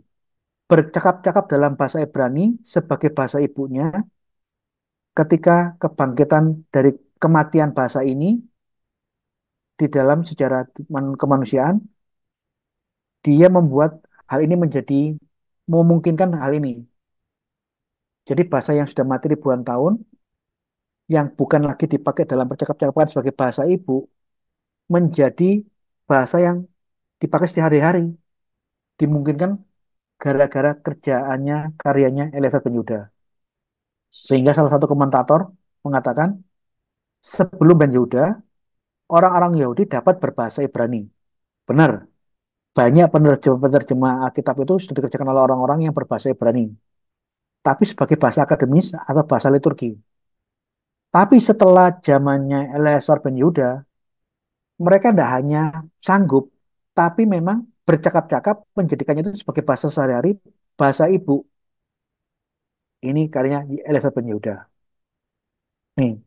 bercakap-cakap dalam bahasa Ibrani sebagai bahasa ibunya. Ketika kebangkitan dari kematian bahasa ini di dalam sejarah kemanusiaan, dia membuat hal ini menjadi memungkinkan hal ini. Jadi bahasa yang sudah mati ribuan tahun, yang bukan lagi dipakai dalam percakapan sebagai bahasa ibu, menjadi bahasa yang dipakai sehari-hari. Dimungkinkan gara-gara kerjaannya, karyanya Eliezer Ben-Yehuda. Sehingga salah satu komentator mengatakan, sebelum Ben-Yehuda, orang-orang Yahudi dapat berbahasa Ibrani. Benar, banyak penerjemah Alkitab itu sudah dikerjakan oleh orang-orang yang berbahasa Ibrani. Tapi sebagai bahasa akademis atau bahasa liturgi. Tapi setelah zamannya Eleazar Ben Yehuda, mereka tidak hanya sanggup, tapi memang bercakap-cakap menjadikannya itu sebagai bahasa sehari-hari, bahasa ibu. Ini karyanya Eleazar Ben Yehuda. Nih,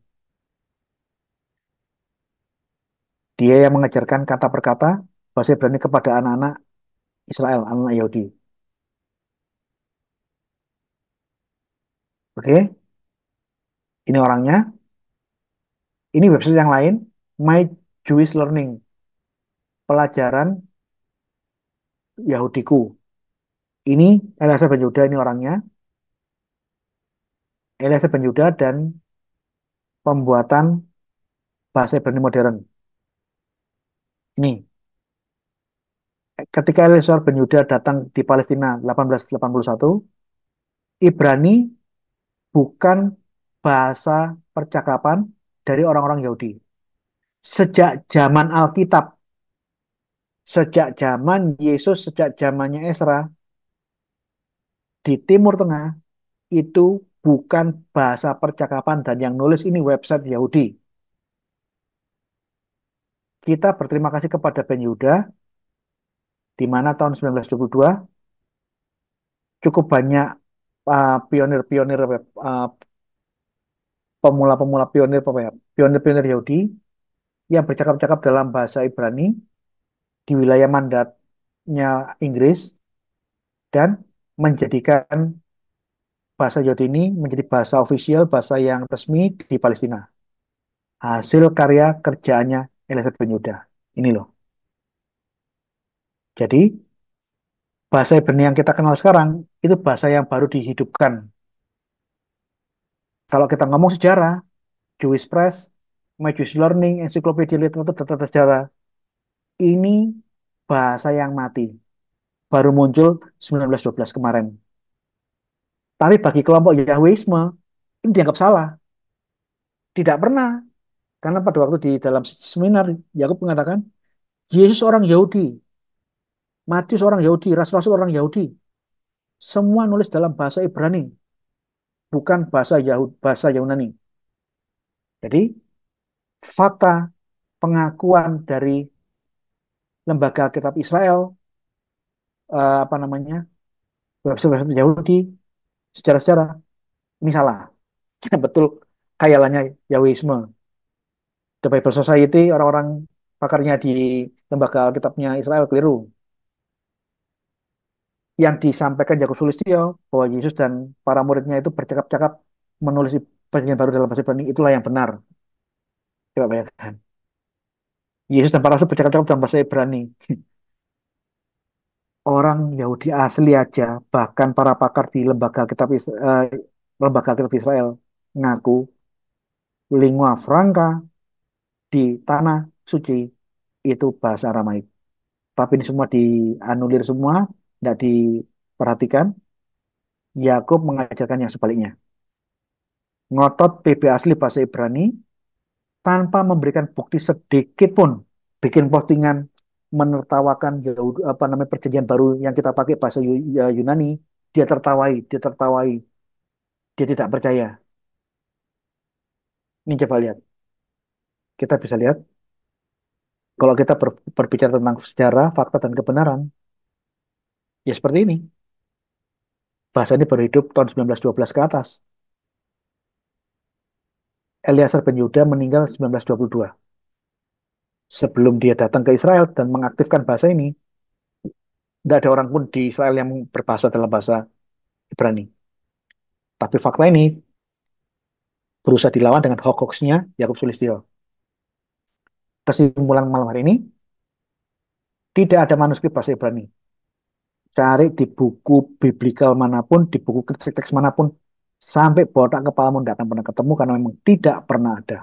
dia yang mengajarkan kata per kata bahasa Ibrani kepada anak-anak Israel, anak-anak Yahudi. Oke, ini orangnya. Ini website yang lain, My Jewish Learning, pelajaran Yahudiku. Ini Eleazar Ben Yehuda, ini orangnya. Eleazar Ben Yehuda dan pembuatan bahasa Ibrani modern. Ini, ketika Eleazar Ben Yehuda datang di Palestina 1881, Ibrani bukan bahasa percakapan dari orang-orang Yahudi. Sejak zaman Alkitab, sejak zaman Yesus, sejak zamannya Esra, di Timur Tengah, itu bukan bahasa percakapan dan yang nulis ini website Yahudi. Kita berterima kasih kepada Ben Yehuda, di mana tahun 1922 cukup banyak pionir-pionir pemula-pemula pionir apa ya, pionir-pionir Yahudi yang bercakap-cakap dalam bahasa Ibrani di wilayah mandatnya Inggris dan menjadikan bahasa Yahudi ini menjadi bahasa ofisial, bahasa yang resmi di Palestina. Hasil karya kerjaannya Eliezer Ben Yehuda. Ini loh. Jadi bahasa Ibrani yang kita kenal sekarang itu bahasa yang baru dihidupkan. Kalau kita ngomong sejarah, Jewish Press, My Jewish Learning, Ensiklopedia Literatur Data Sejarah, ini bahasa yang mati. Baru muncul 1912 kemarin. Tapi bagi kelompok Yahwisme, ini dianggap salah. Tidak pernah. Karena pada waktu di dalam seminar, Yakub mengatakan, Yesus orang Yahudi, Matius orang Yahudi, Rasul-Rasul orang Yahudi. Semua nulis dalam bahasa Ibrani, bukan bahasa Yunani. Jadi, fakta pengakuan dari lembaga Alkitab Israel, apa namanya, website Yahudi, secara-secara, ini salah. Betul, khayalannya Yahwisme. The Bible Society, orang-orang pakarnya di lembaga Alkitabnya Israel keliru. Yang disampaikan Yakub Sulistyo bahwa Yesus dan para muridnya itu bercakap-cakap menulis perjanjian baru dalam bahasa Ibrani, itulah yang benar. Coba bayangkan. Yesus dan para rasul bercakap-cakap dalam bahasa Ibrani. Orang Yahudi asli aja, bahkan para pakar di lembaga Alkitab Israel ngaku lingua franca di tanah suci itu bahasa Aramaik. Tapi ini semua dianulir semua, tidak diperhatikan. Yakub mengajarkan yang sebaliknya. Ngotot PB asli bahasa Ibrani tanpa memberikan bukti sedikit pun. Bikin postingan menertawakan apa namanya perjanjian baru yang kita pakai bahasa Yunani, dia tertawai, dia tidak percaya. Ini coba lihat, kita bisa lihat kalau kita berbicara tentang sejarah, fakta dan kebenaran, ya seperti ini. Bahasa ini baru hidup tahun 1912 ke atas. Eliezer Ben Yehuda meninggal 1922. Sebelum dia datang ke Israel dan mengaktifkan bahasa ini, tidak ada orang pun di Israel yang berbahasa dalam bahasa Ibrani. Tapi fakta ini berusaha dilawan dengan hoax-hoaxnya Yakub Sulistyo. Kesimpulan malam hari ini, tidak ada manuskrip bahasa Ibrani. Cari di buku biblikal manapun, di buku teks manapun, Sampai botak kepalamu tidak akan pernah ketemu karena memang tidak pernah ada.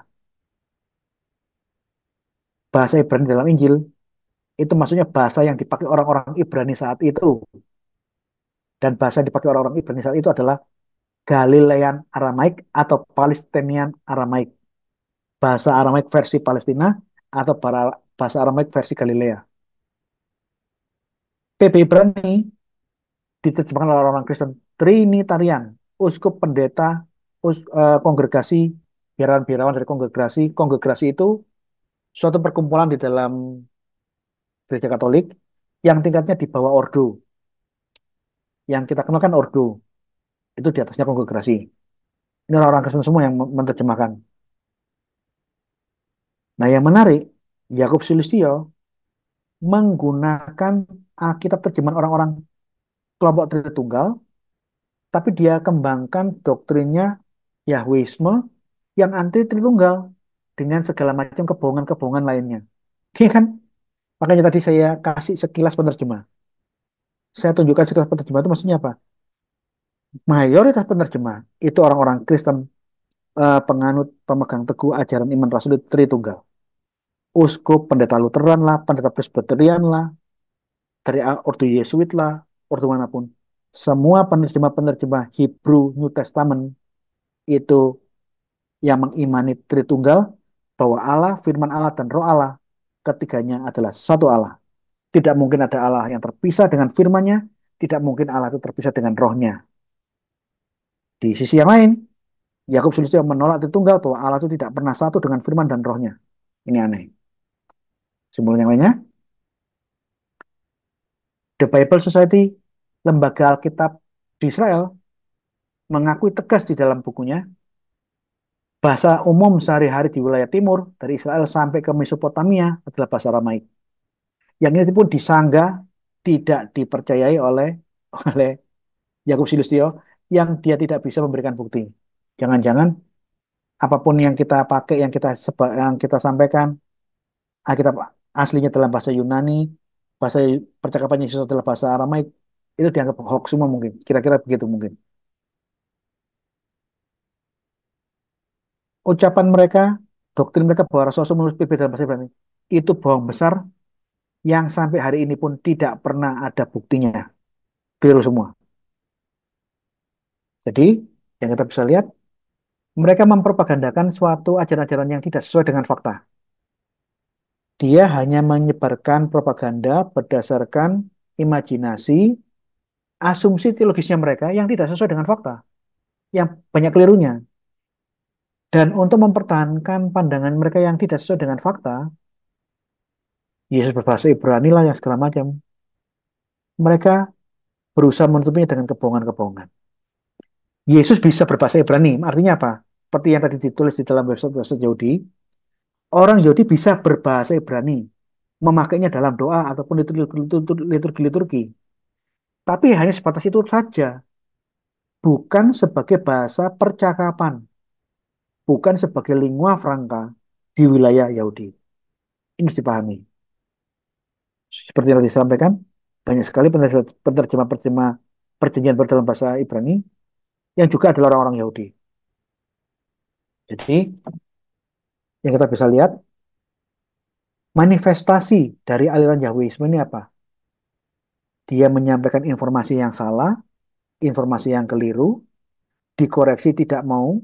Bahasa Ibrani dalam Injil itu maksudnya bahasa yang dipakai orang-orang Ibrani saat itu. Dan bahasa yang dipakai orang-orang Ibrani saat itu adalah Galilean Aramaik atau Palestinian Aramaik. Bahasa Aramaik versi Palestina atau bahasa Aramaik versi Galilea. PB Ibrani diterjemahkan oleh orang-orang Kristen Trinitarian, uskup pendeta, kongregasi, biarawan-biarawan dari kongregasi. Kongregasi itu suatu perkumpulan di dalam gereja Katolik yang tingkatnya di bawah ordo. Yang kita kenal kan ordo, itu di atasnya kongregasi. Ini orang-orang Kristen semua yang menerjemahkan. Nah, yang menarik, Yakub Sulistyo menggunakan Alkitab terjemahan orang-orang kelompok Tritunggal, tapi dia kembangkan doktrinnya Yahwisme yang anti Tritunggal dengan segala macam kebohongan-kebohongan lainnya. Iya kan? Makanya tadi saya kasih sekilas penerjemah. Saya tunjukkan sekilas penerjemah itu maksudnya apa? Mayoritas penerjemah itu orang-orang Kristen, penganut pemegang teguh ajaran iman Rasul Tritunggal. Uskup, pendeta Lutheran lah, pendeta Presbyterian lah, dari ordo Yesuit lah, ordo manapun. Semua penerjemah-penerjemah Hebrew New Testament itu yang mengimani Tritunggal, bahwa Allah, firman Allah, dan roh Allah, ketiganya adalah satu Allah. Tidak mungkin ada Allah yang terpisah dengan firman-Nya, tidak mungkin Allah itu terpisah dengan rohnya. Di sisi yang lain, Yakub Sulistyo menolak Tritunggal bahwa Allah itu tidak pernah satu dengan firman dan rohnya. Ini aneh. Simbol yang lainnya, The Bible Society, lembaga Alkitab di Israel, mengakui tegas di dalam bukunya, bahasa umum sehari-hari di wilayah timur, dari Israel sampai ke Mesopotamia adalah bahasa Aramaik. Yang ini pun disanggah, tidak dipercayai oleh Yakub Sulistyo, yang dia tidak bisa memberikan bukti. Jangan-jangan apapun yang kita pakai, yang kita sampaikan, Alkitab aslinya dalam bahasa Yunani, bahasa percakapan Yesus adalah bahasa Aramaik, itu dianggap hoax semua mungkin. Kira-kira begitu mungkin. Ucapan mereka, doktrin mereka bahwa Rasul menulis PB dalam bahasa Ibrani, itu bohong besar yang sampai hari ini pun tidak pernah ada buktinya. Keliru semua. Jadi, yang kita bisa lihat, mereka mempropagandakan suatu ajaran-ajaran yang tidak sesuai dengan fakta. Dia hanya menyebarkan propaganda berdasarkan imajinasi, asumsi teologisnya mereka yang tidak sesuai dengan fakta, yang banyak kelirunya. Dan untuk mempertahankan pandangan mereka yang tidak sesuai dengan fakta, Yesus berbahasa Ibrani lah yang segala macam. Mereka berusaha menutupinya dengan kebohongan-kebohongan. Yesus bisa berbahasa Ibrani, artinya apa? Seperti yang tadi ditulis di dalam website bahasa Yahudi, orang Yahudi bisa berbahasa Ibrani, memakainya dalam doa ataupun liturgi-liturgi. Tapi hanya sebatas itu saja, bukan sebagai bahasa percakapan, bukan sebagai lingua franca di wilayah Yahudi. Ini harus dipahami. Seperti yang tadi disampaikan, banyak sekali penerjemah-penerjemah perjanjian baru dalam bahasa Ibrani yang juga adalah orang-orang Yahudi. Jadi, yang kita bisa lihat, manifestasi dari aliran Yahwisme ini apa? Dia menyampaikan informasi yang salah, informasi yang keliru, dikoreksi tidak mau,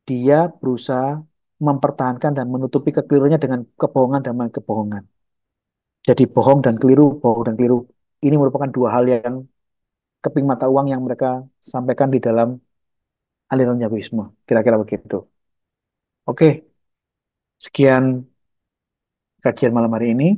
dia berusaha mempertahankan dan menutupi kekeliruannya dengan kebohongan dan kebohongan. Jadi bohong dan keliru, bohong dan keliru. Ini merupakan dua hal yang keping mata uang yang mereka sampaikan di dalam aliran Yahwisme. Kira-kira begitu. Oke, sekian kajian malam hari ini.